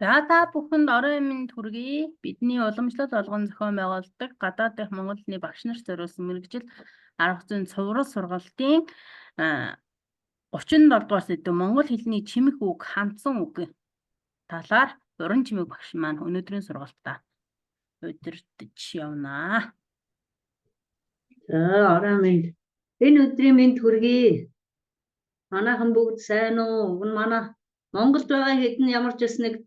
За та бүхэнд орон минь төргий. Бидний уламжлал болгон зохион байгуулдаг гадаад дэх Монгол хэлний багш нарт зориулсан мэргэжил арга зүйн цуврал сургалтын 37 дугаар сэдв Монгол хэлний чимэх үг, хандсан үг талаар уран чимэг багш маань өнөөдрийн сургалтаа удирдах явнаа. За орон минь энэ өдрийн минь төргий. Манайхан бүгд сайн уу? Уг нь манай Монголд байгаа хэдэн ямар ч бас нэг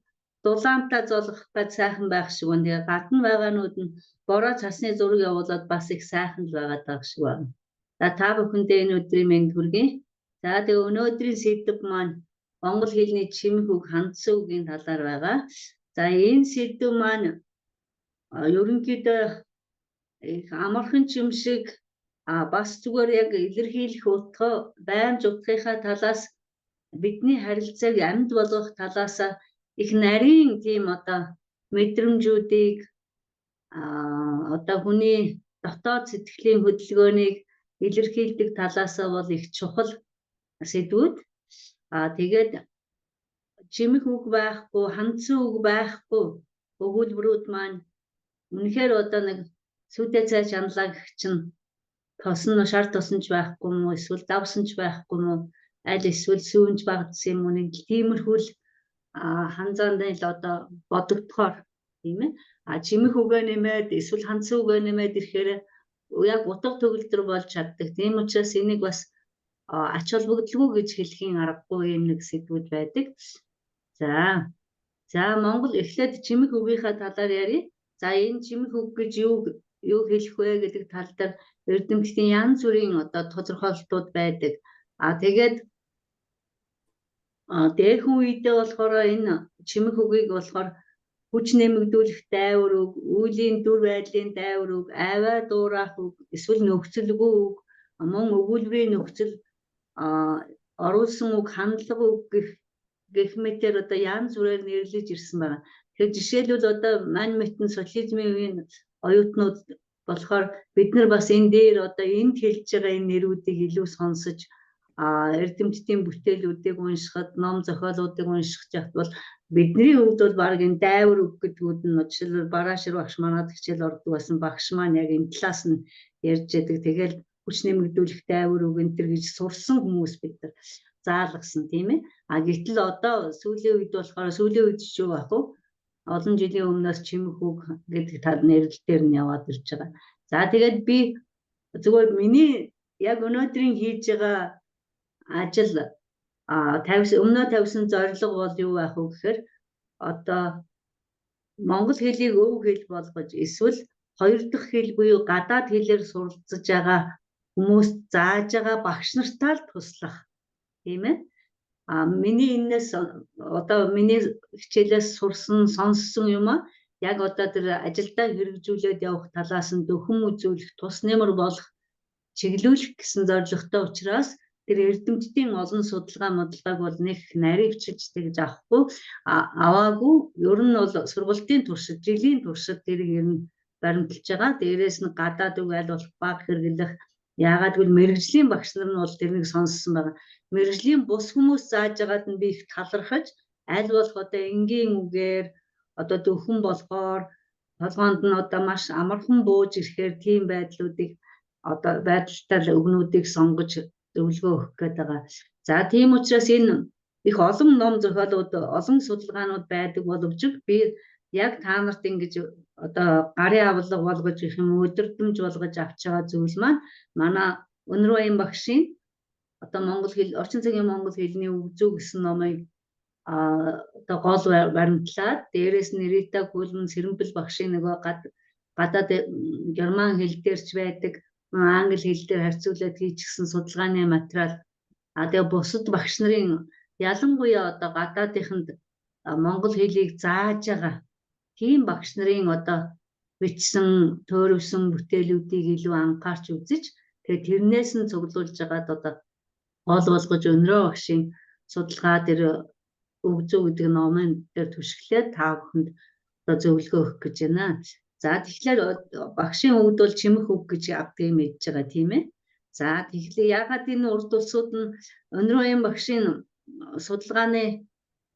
дулаантай золох гэж сайхан байх шиг байна. Тэгээ гадна байгаанууд нь бороо цасны зураг явуулаад бас их сайхан л байгаад байгаа шиг байна. За та бүхэндээ энэ өдрийн минь төргий. За тэгээ өнөөдрийн сэдв маань Монгол хэлний чимэх үг, хандсан үгийн талаар байгаа. За энэ сэдв маань ерөнхийдөө их амархан юм шиг бас зүгээр яг илэрхийлэх утга байнж утгынхаа талаас бидний харилцааг амьд болгох талаас их нарийн тийм одоо мэдрэмжүүдийг одоо хүний дотоод сэтгэлийн хөдөлгөөнийг илэрхийлдэг талаас бол их чухал сэдвүүд. Тэгээд чимэх үг байхгүй, хандсан үг байхгүй өгүүлбэрүүд маань үнэхээр одоо нэг сүдэ цай чанлаа гэх чинь тосон шар тосонч байхгүй мó, эсвэл давсанч байхгүй мó, аль эсвэл сүүнж багдсан юм уу, нэг тиймэрхүү л ханзаанд л одоо бодогдохоор тийм ээ. Чимэх үгээ нэмээд эсвэл хандсан үгээ нэмээд ирэхээр яг утга төгөлдөр болж чаддаг. Тийм учраас энийг бас ач холбогдолгүй гэж хэлхийн аргагүй юм нэг сэдвүүд байдаг. За Монгол эхлээд чимэх үгийнхаа талаар ярив. За энэ чимэх үг гэж юу хэлэх вэ гэдэг тал дээр эрдэмтдийн янз бүрийн одоо тодорхойлолтууд байдаг. Тэгээд дээхэн үедээ болохоор энэ чимэх үгийг болохоор хүч нэмэгдүүлэх дайвар үг, үеийн дүр байдлын дайвар үг, аваа дуурайх үг, эсвэл нөхцөлгүй үг, мөн өгүүлбэрийн нөхцөл оруулсан үг, хандлага үг гэх мэтээр одоо янз бүрээр нэрлэж ирсэн байна. Тэгэхээр жишээлбэл одоо мань мэтэн социализмын үеийн оюутнууд болохоор бид нар бас энэ дээр одоо энд хэлж байгаа энэ нэрүүдийг илүү сонсож эрдэмтдийн бүтээлүүдийг уншихад, ном зохиолуудыг унших жахад бол бидний хувьд бол баг энэ дайвар үг гэдгүүд нь жишээлбэл Бараашир багш манад хичээл ордог байсан багш маань яг энэ талаас нь ярьж яадаг. Тэгэл хүч нэмэгдүүлэх дайвар үг энэ төр гэж сурсан хүмүүс бид нар заалгасан тийм ээ. Гэтэл одоо сүүлийн үед болохоор сүүлийн үед ч юу байх вэ? Олон жилийн өмнөөс чимэх үг гэдэг тал нэрлэлээр нь яваад ирж байгаа. За тэгээд би зүгээр миний яг өнөөдрийн хийж байгаа ажил өмнөө тавьсан зорилго бол юу байх вэ гэхээр одоо монгол хэлийг өв хэл болгож эсвэл хоёр дахь хэл буюу гадаад хэлээр суралцж байгаа хүмүүст зааж байгаа багш нартаа л туслах тийм ээ. Миний энэс одоо миний хичээлээс сурсан, сонссон юм яг одоо тэр ажилдаа хэрэгжүүлээд явах талаас нь дөхөн үзүүлэх, тус нэмэр болох, чиглүүлэх гэсэн зорилготой учраас тэр эрдэмтдийн олон судалгааг бол нэг нарийн хичээлж тэгж аваагүй. Ер нь бол сургалтын туршид, жилийн туршид тэрийг ер нь баримталж байгаа. Дээрээс нь гадаад үг аль болох баг хэрэглэх. Яагаад гэвэл мэрэгжлийн багш нар нь бол тэрнийг сонссон байгаа. Мэргэжлийн бус хүмүүс зааж байгаад нь би их талархаж аль болох одоо энгийн үгээр одоо дөхөн болохоор толгоонд нь одоо маш амархан бууж ирэхээр тийм байдлуудыг одоо байдалтай өгнүүдийг сонгож зөвлөгөө өгөх гээд байгаа. За тийм учраас энэ их олон ном зохиолууд, олон судалгаанууд байдаг боловч би яг та нарт ингэж одоо гарын авлага болгож их юм өдөрдмж болгож авч байгаа зүйл маань манай Өнөр Баян багшийн одоо монгол хэл орчин цагийн монгол хэлний өгзөө гэсэн номыг одоо гол баримтлаад дээрээс нь Рита Кулман Сэрэмбэл багшийн нөгөө гадаад герман хэл дээрч байдаг, англи хэл дээр харьцуулаад хийчихсэн судалгааны материал тэгээ бусад багш нарын ялангуяа одоо гадаадынханд монгол хэлийг зааж байгаа тийм багш нарын одоо бичсэн төөрөвсөн бүтээлүүдийг илүү анхаарч үзэж тэгээ тэрнээс нь цуглуулж байгаад одоо гол болгож Өнрөө багшийн судалгаа дээр өгзөө гэдэг номын дээр түшиглээд та бүхэнд одоо зөвлөгөө өгөх гэж байна. За тэгэхээр багшийн хувьд бол чимэх үг гэж авдгийг мэдж байгаа тийм ээ. За тэгэхээр яагаад энэ урд улсууд нь Өнөр Баян багшийн судалгааны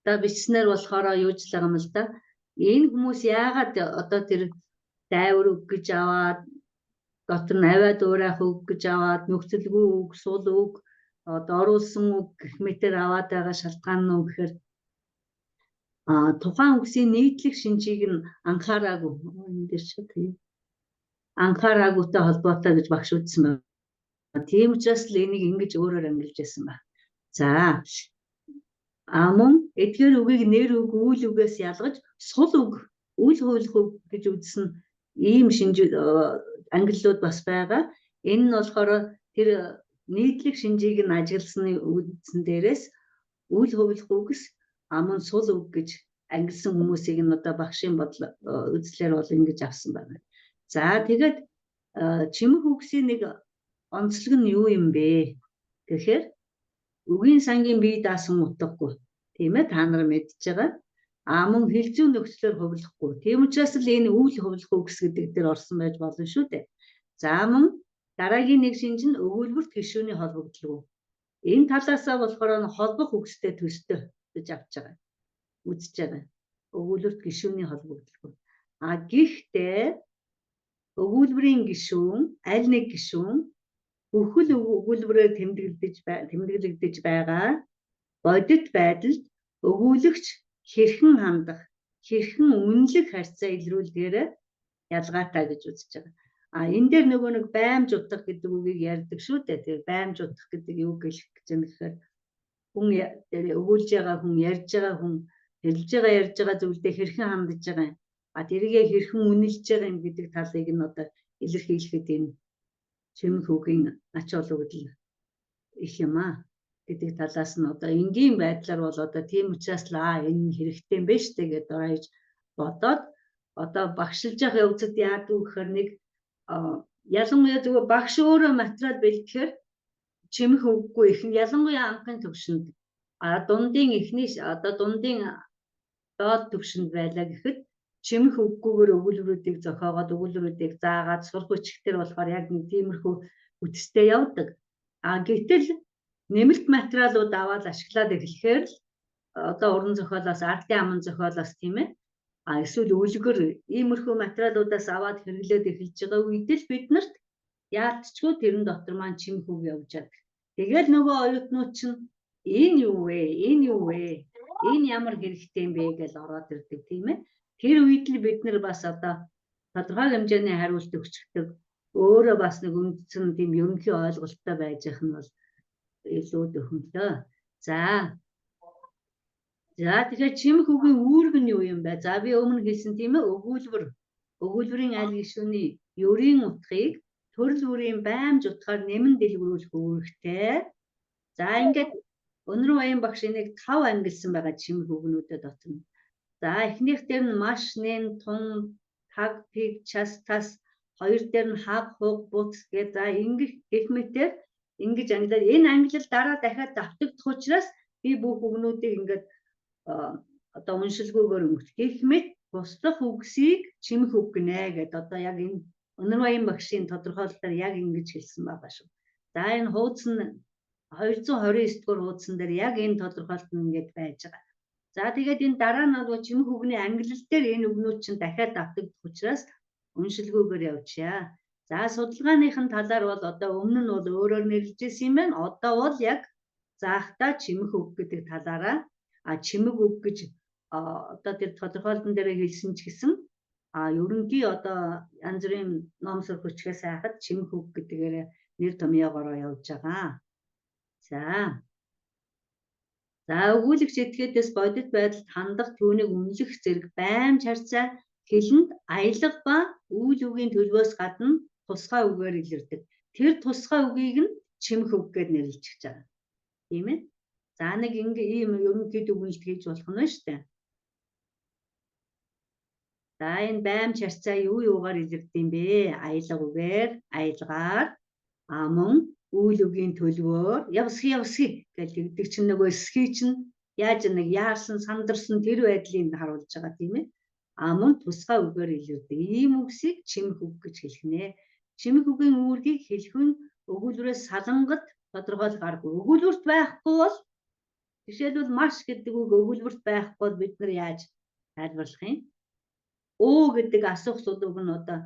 одоо бичснээр болохоор юуж л байгаа юм л да. Энэ хүмүүс яагаад одоо тэр дайвар үг гэж аваад дотор нь аваад уурайх үг гэж аваад нөхцөлгүй үг, сул үг, одоо оруулсан үг гэх мэтээр аваад байгаа шалтгаан нь гэхээр тухайн үгсийн нийтлэг шинжийг нь анхаараагүй. Энэ дээр ч тийм анхаараагүйтай холбоотой гэж багш үзсэн байна. Тийм учраас л энийг ингэж өөрөөр ангилж байсан байна. За мөн эдгээр үгийг нэр үг, үйл үгээс ялгаж сул үг, үйл хувилах үг гэж үзсэн ийм шинж ангиллууд бас байгаа. Энэ нь болохоор тэр нийтлэг шинжийг нь ажигласны үндсэн дээрээс үйл хувилах үгс мөн сул үг гэж ангилсан хүмүүсийг нь одоо багшийн бодол үзлээр бол ингэж авсан байна. За тэгээд чимэх үгсийн нэг онцлог нь юу юм бэ гэхээр үгийн сангийн бие даасан утгагүй. Тийм ээ, та нар мэдж байгаа. Мөн хэлзүү нөхцлөөр хувилахгүй. Тийм учраас л энэ үйл хувилах үгс гэдэг дээр орсон байж болно шүү дээ. За мөн дараагийн нэг шинж нь өгүүлбэрт гишүүний холбогдлого. Энэ талаасаа болохоор холбох үгстэй төстэй гэж авч байгаа. Үзэж байгаа. Өгүүлбэрт гишүүний холбогдлого. Гэхдээ өгүүлбэрийн гишүүн, аль нэг гишүүн бүхэл өгүүлбэрээр тэмдэглэгдэж байгаа бодит байдалд өгүүлэгч хэрхэн хандах, хэрхэн үнэлэх харьцаа илрүүлгээр ялгаатай гэж үзэж байгаа. Энэ дээр нөгөө нэг баймж утга гэдэг үгийг ярьдаг шүү дээ. Тэр баймж утга гэдэг юу гэлэх гэж юм гэхээр хүн өгүүлж байгаа хүн, ярьж байгаа хүн, хэлж байгаа ярьж байгаа зүйлдээ хэрхэн хандж байгаа юм. Тэрийгэ хэрхэн үнэлж байгаа юм гэдэг талыг нь одоо илэрхийлэхэд энэ чимэх үгийн ач холбогдол их юм гэдэг талаас нь одоо энгийн байдлаар бол одоо тийм учраас л энэ хэрэгтэй юм байна штэ гэдээ оройж бодоод одоо багшилж явах явцад яадаг гэхээр нэг ялангуяа зөвхөн багш өөрөө материал бэлтгэхээр чимэх үггүй их ялангуяа анхны төвшөнд дундын эхний одоо дундын доод төвшөнд байлаа гэхэд чимэх үггүйгээр өгүүлбэрүүдийг зохиогоод өгүүлбэрүүдийг заагаад сурах бичгээр болохоор яг нэг тиймэрхүү үтстэй явдаг. Гэтэл нэмэлт материалууд аваад ашиглаад эхлэхээр л одоо уран зохиолоос, ардын аман зохиолоос тийм ээ. Эсвэл үлгэр иймэрхүү материалуудаас аваад хэрэглээд эхэлж байгаа үед л биднэрт яалтчгүй тэрэн дотор маань чимэх үг явж байгаа. Тэгэл нөгөө оюутнууд чинь энэ юу вэ? Энэ юу вэ? Энэ ямар хэрэгтэй юм бэ гэж ороод ирдэг тийм ээ. Тэр үед л бид нар бас одоо тодорхой хэмжээний хариулт өгчдөг. Өөрөө бас нэг үндсэн тийм ерөнхий ойлголттой байж их нь бол илүү дөхөмлөө. За тэгэхээр чимэх үгийн үүрэг нь юу юм бэ? За би өмнө хэлсэн тийм ээ, өгүүлбэр. Өгүүлбэрийн аль гишүүний ерийн утгыг төрөл бүрийн баймж утгаар нэмэн дэлгэрүүлэх үүрэгтэй. За ингээд өнөр баян багш энийг 5 ангилсан байгаа чимэх үгнүүдэд дотор. За эхнийх дээр нь маш, нэн, тун, таг, пиг, час, тас, хоёр дээр нь хаг, хуг, буц гэдэг за ингэх гэх мэтээр ингэж ангилаад энэ ангилал дараа дахиад давтагдах учраас би бүх үгнүүдийг ингээд одоо уншилгүйгээр өнгөрөх гэх мэт бусдах үгсийг чимэх үг гинэ гэдэг одоо яг энэ өнөр баян багшийн тодорхойлолтоор яг ингэж хэлсэн байгаа шүү. За энэ хуудас нь 229 дугаар хуудсан дээр яг энэ тодорхойлолт нь ингэж байж байгаа. За тэгээд энэ дараа нь бол чимэх үгний ангилал дээр энэ үгнүүд чинь дахиад давтагдах учраас уншилгүйгээр явчихъя. За судалгааныхын талаар бол одоо өмнө нь бол өөрөөр нэрлэжсэн юм байна. Одоо бол яг заахта чимэх үг гэдэг талаараа чимэг үг гэж одоо тэр тодорхойлолтын дээр хэлсэн ч гэсэн ерөнхий одоо янз бүрийн ном сурах хүчгээс хайхад чимэх үг гэдгээр нэр томьёогоор явж байгаа. За өгүүлэгч этгээдээс бодит байдалд хандах, түүнийг үнэлэх зэрэг баймж харьцаа хэлэнд аялга ба үйл үгийн төлбөөс гадна тусгай үгээр илэрдэг. Тэр тусгай үгийг нь чимэх үг гэж нэрлэж байгаа. Тийм ээ. За нэг ийм ерөнхий дүгнэлт хийж болох нь шүү дээ. За энэ баймж харьцаа юугаар илэрдэг юм бэ? Аялга үгээр, аялгаар мөн үйл үгийн төлбөөр явсхий гэж тэгдэг чинь нөгөө эсхий чинь яаж нэг яарсан, сандарсан тэр байдлыг харуулж байгаа тийм ээ. Мөн тусгай үгээр илэрдэг. Ийм үгсийг чимэх үг гэж хэлэх нэ. Чимэх үгийн үүргийг хэлэх нь өгүүлбэрээс салангад тодорхойлох аргагүй. Өгүүлбэрт байхгүй бол Жишээлбэл маш гэдэг үг өгүүлбэрт байхгүй бол бид нар яаж тайлбарлах юм? Өө гэдэг асуух үг нь одоо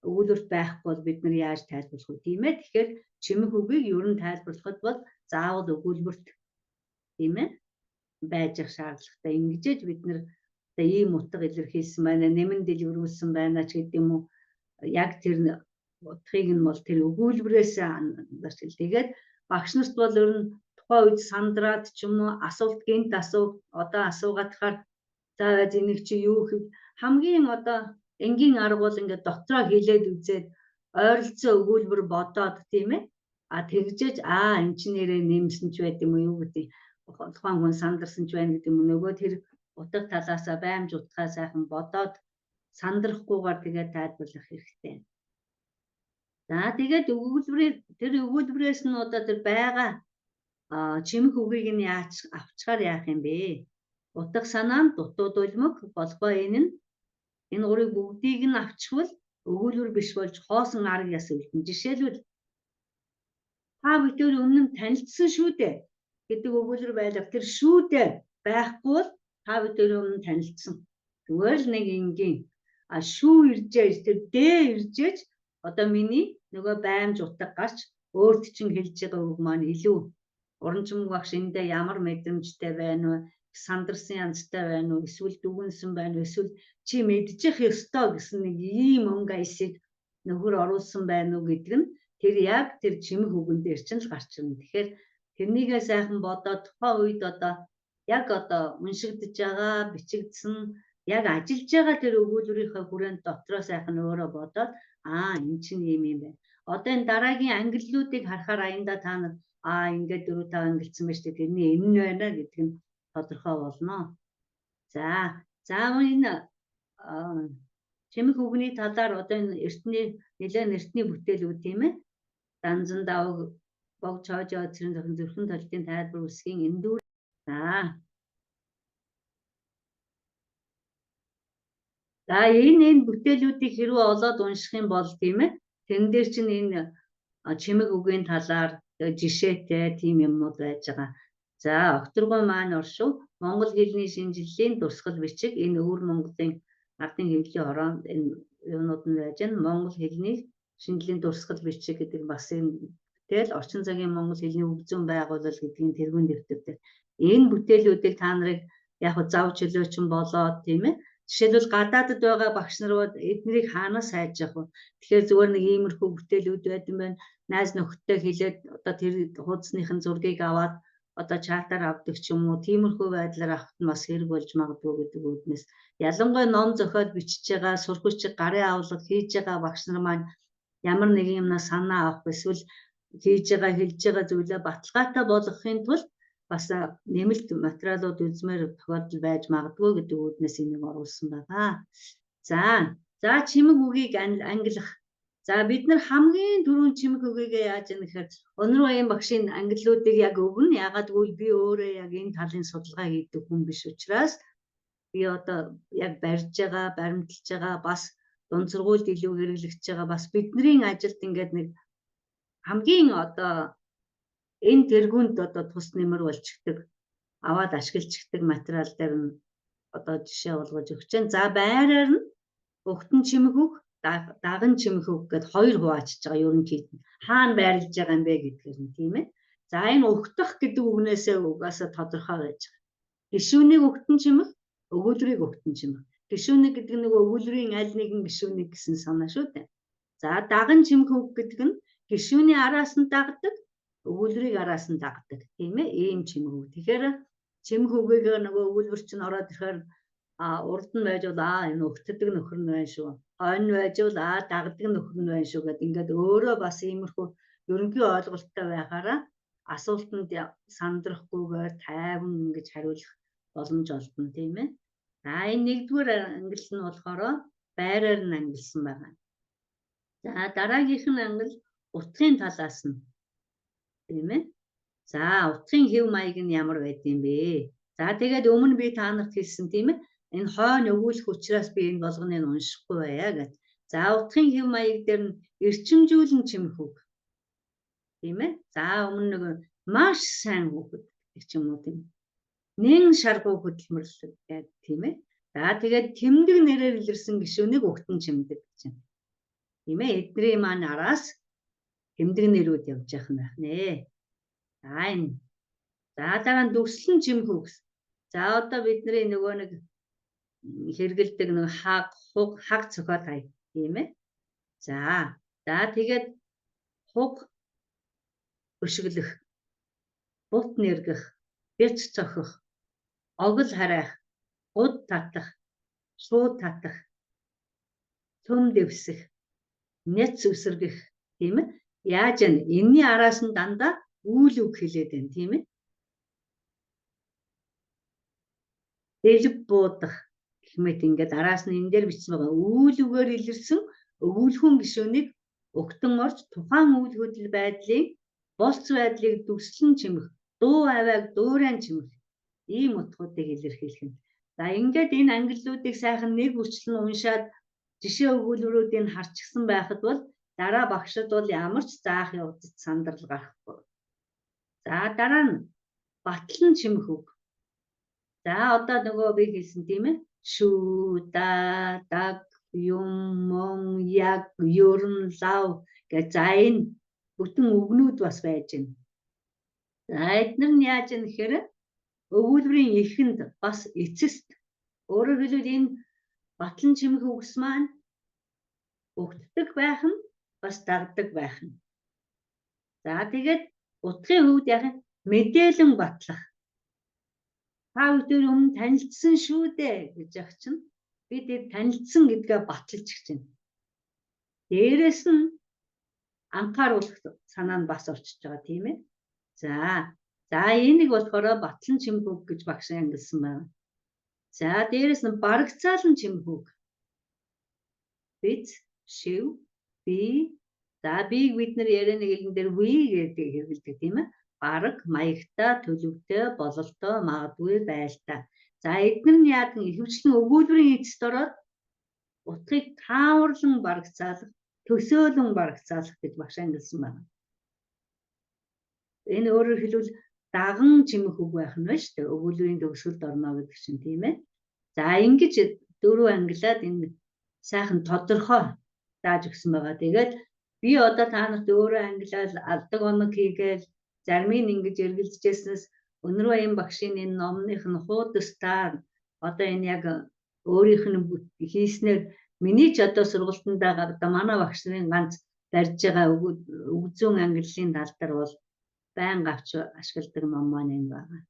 өгүүлбэрт байхгүй бол бид нар яаж тайлбарлах вэ? Тийм ээ. Тэгэхээр чимэг үгийг ер нь тайлбарлахад бол заавал өгүүлбэрт тийм ээ байж ах шаардлагатай. Ингэж бид нар одоо ийм утга илэрхийлсэн байна, нэмэн дэлгэрүүлсэн байна ч гэдэг юм уу. Яг тэр утгыг нь бол тэр өгүүлбэрээс анзаарч хэл. Тэгээд багш нарт бол ер нь тухайн үед сандраад ч юм уу асуулт гинт одоо асуугаадахаар за энийг чи юу гэв хамгийн одоо энгийн арга бол ингээд дотроо хэлээд үзээд ойролцоо өгүүлбэр бодоод тийм ээ. Тэгжээж эн чинь нэрээ нэмсэн ч байд юм уу юу гэдэг тухайн хүн сандарсан ч байна гэдэг юм нөгөө тэр утга талаасаа баймж утгаа сайхан бодоод сандрахгүйгээр тэгээд тайлбарлах хэрэгтэй. За тэгээд тэр өгүүлбэрээс нь одоо тэр байгаа чимэг үгийг нь яаж авчгаар яах юм бэ? Утга санаа нь дутууд улмаг болгоо энэ гурыг бүгдийг нь авчихвал өгүүлбэр биш болж хоосон арга яс үлдэн. Жишээлбэл та бүхэн өмнө нь танилцсан шүү дээ гэдэг өгүүлбэр байлаа. Тэр шүү дээ байхгүй бол та бүхэн өмнө танилцсан. Зүгээр л нэг энгийн шүү иржээж тэр дээ иржээж одоо миний нөгөө баймж утга гарч өөрт чинь хэлж байгаа үг маань илүү урамчмаг багш эндээ ямар мэдрэмжтэй байна вэ? Сандарсан янзтай байна уу? Эсвэл дүгнсэн байна уу? Эсвэл чи мэдчих ёстой гэсэн нэг ийм өнгө аясыг нөхөр оруулсан байна уу гэдэг нь тэр яг тэр чимэг үгэн дээр чинь л гарч ирнэ. Тэгэхээр тэрнийгээ сайхан бодоод тухайн үед одоо яг одоо уншигдж байгаа бичигдсэн яг ажиллаж байгаа тэр өгүүлбэрийнхээ хүрээнд дотроо сайхан өөрөө бодоод энэ чинь юм байна. Одоо энэ дараагийн ангиллуудыг харахаар аянда та нар ингээд 4-5 ангилсан байж тээ тэрний энэ байна гэдэг нь тодорхой болно. За энэ чимэг үгний талаар одоо энэ нэлээд эртний бүтээлүүд тийм ээ. Данзан давг бог чоож цэрэн зохин зүрхэн толтын тайлбар үсгийн эндүүр. За энэ бүтээлүүдийг хэрвээ олоод унших юм бол тийм ээ. Тэн дээр чинь энэ чимэг үгийн талаар жишээтэй тийм юмнууд байж байгаа. За Окторгой маань оршив Монгол хэлний шинжилгээний дурсгал бичиг энэ өвөр Монголын ардын хэвлэлийн хороонд энэ юунууд нь байж байна. Монгол хэлний шинжилгээний дурсгал бичиг гэдэг бас энэ бүтээл орчин цагийн монгол хэлний үг зүйн байгууллал гэдгийн тэргуун дэвтэртэй. Энэ бүтээлүүдийг та нарыг яг зав чөлөөчин болоод тийм ээ. Жишээлбэл гадаадд байгаа багш нар эднийг хаанаас хайж явах вэ? Тэгэхээр зүгээр нэг иймэрхүү бүтээлүүд байд юм байна. Найз нөхдөдтэй хэлээд одоо тэр хуудасныхын зургийг аваад одоо чартаар авдаг ч юм уу. Тиймэрхүү байдлаар авахт нь бас хэрэг болж магадгүй гэдэг үүднээс ялангуяа ном зохиол бичиж байгаа, сургуульч гарын авлага хийж байгаа багш нар маань ямар нэг юмнаас санаа авах эсвэл хийж байгаа хэлж байгаа зүйлээ баталгаатай болгохын тулд бас нэмэлт материалууд үзмээр тохиолдол байж магадгүй гэдэг үүднээс энийг оруулсан байгаа. За чимэг үгийг ангилах. За бид нар хамгийн түрүүн чимэг үгийг яаж яах гэхээр Өнөр Баян багшийн ангиллуудыг яг өгнө. Ягаад гэвэл би өөрөө яг энэ талын судалгаа хийдэг хүн биш учраас би одоо яг барьж байгаа, баримталж байгаа, бас дунд сургуульд илүү хэрэглэгдэж байгаа бас бидний ажилд ингээд нэг хамгийн одоо энэ тэргуунд одоо тус нэмэр болчихдаг, аваад ашиглаждаг материал дээр нь одоо жишээ болгож өгч जैन. За байраар нь өгтөн чимэг үг, даган чимэг үг гэд хоёр хуваачиж байгаа ерөнхийд нь. Хаана байрлаж байгаа юм бэ гэдгээр нь тийм ээ. За энэ өгтөх гэдэг үгнээсээ угаасаа тодорхой байж байгаа. Гишүүнийг өгтөн чимэг, өгүүлбэрийг өгтөн чимэг. Гишүүнийг гэдэг нь нөгөө өгүүлбэрийн аль нэгэн гишүүнийг гэсэн санаа шүү дээ. За даган чимэг үг гэдэг нь гишүүний араас нь дагдаг, өгүүлбэрийг араас нь дагдаг тийм ээ. Ийм чимэг үг. Тэгэхээр чимэг үгийг нөгөө өгүүлбэр чинь ороод ирэхээр урд нь байж бол энэ өгтдөг нөхөр нь байна шүү. Хойно байж бол дагдаг нөхөр нь байна шүү гэдэг ингээд өөрөө бас иймэрхүү ерөнхий ойлголттой байхаараа асуултанд сандрахгүйгээр тайван ингэж хариулах боломж олдно тийм ээ. За энэ нэгдүгээр ангил нь болохоор байраар нь ангилсан байгаа. За дараагийнх нь ангил утгын талаас нь тийм ээ. За утгын хэв маяг нь ямар байд юм бэ? За тэгээд өмнө би та нарт хэлсэн тийм ээ. Энэ хойно өгүүлэх учраас би энэ болгоныг уншихгүй байя гэж. За утгын хэв маяг дээр нь эрчимжүүлэн чимэх үг. Тийм ээ. За өмнө нэг маш сайн хүүхэд гэх юм уу тийм. нэн шаргуу хөдөлмөрлөг гэдэг тийм ээ. За тэгээд тэмдэг нэрээр илэрсэн гишүүнийг угтан чимдэг гэж байна. Тийм ээ. Эдний маань араас тэмдэг нэрүүд явж явах нь байх нэ. За энэ. За дараа нь дүрслэн чимхүү гэсэн. За одоо бидний нөгөө нэг хэрэгэлдэг нэг хаг цохол хай тийм ээ. За тэгээд хуг өшиглөх, бут нэргэх, бяц цохих, огл харайх, гуд татах, шууд татах, цөм дэвсэх, няц үсэргэх тийм ээ. Яаж вэ? Энэний араас нь дандаа үйл үг хэлээд байна тийм ээ. Дэлб буудах гэх мэт ингээд араас нь энэ дээр бичсэн байгаа. Үйл үгээр илэрсэн өгүүлхэн гишүүнийг угтан орж тухайн үйл хөдлөл байдлын болц байдлыг дүрслэн чимэх, дуу авайг дуурайан чимэх ийм утгуудыг илэрхийлэх нь. За ингээд энэ ангиллуудыг сайхан нэг үрчлэн уншаад жишээ өгүүлбэрүүдийг харчихсан байхад бол дараа багшид бол ямар ч заах явдад сандрал гарахгүй. За дараа нь батлан чимэх үг. За одоо нөгөө би хэлсэн тийм ээ. Шүү, да, даг, юм, мон, яг, ёрн, лав гэж за энэ бүтэн үгнүүд бас байж байна. За эдгээр нь яаж юм гэхээр өгүүлбэрийн эхэнд бас эцэст өөрөөр хэлбэл энэ батлан чимэх үгс маань угтдаг байх нь бас дагдаг байх нь. За тэгээд утгын хөвд яг мэдээлэн батлах. Та бүхэн өмнө танилцсан шүү дээ гэж яг чинь бид танилцсан гэдгээ баталж гэж байна. Дээрээс нь анхааруулах санаа нь бас орчиж байгаа тийм ээ. За энийг болохоор батлан чимэх үг гэж багш ангилсан байна. За дээрээс нь барагцаалан чимэх үг. Биз, шив, би. За бийг бид нар ярианы хэлэн дээр we гэдэг хэрэглэдэг тийм ээ. Бараг, маягтай, төлөвтэй, бололтой, магадгүй, байлтай. За эдгээр нь яг ихэвчлэн өгүүлбэрийн эцэст ороод утгыг тааварлан барагцаалах, төсөөлөн барагцаалах гэж багш ангилсан байна. Энэ өөрөөр хэлбэл даган чимэх үг байх нь байна шүү дээ. Өгүүлбэрийн төгсгөлд орно гэдэг чинь тийм ээ. За ингэж дөрөв ангилаад энэ сайхан тодорхой зааж өгсөн байгаа. Тэгээд би одоо та нарт өөрөө ангилаад алдаг оног хийгээл зармын ингэж эргэлзэжсэнээс өнөр баян багшийн энэ номных нь хуудастаар одоо энэ яг өөрийнх нь хийснээр миний ч одоо сургалтандаа одоо манай багш нарын ганц барьж байгаа өгзөн ангиллын тал дээр бол байнга авч ашигладаг ном маань энэ байгаа.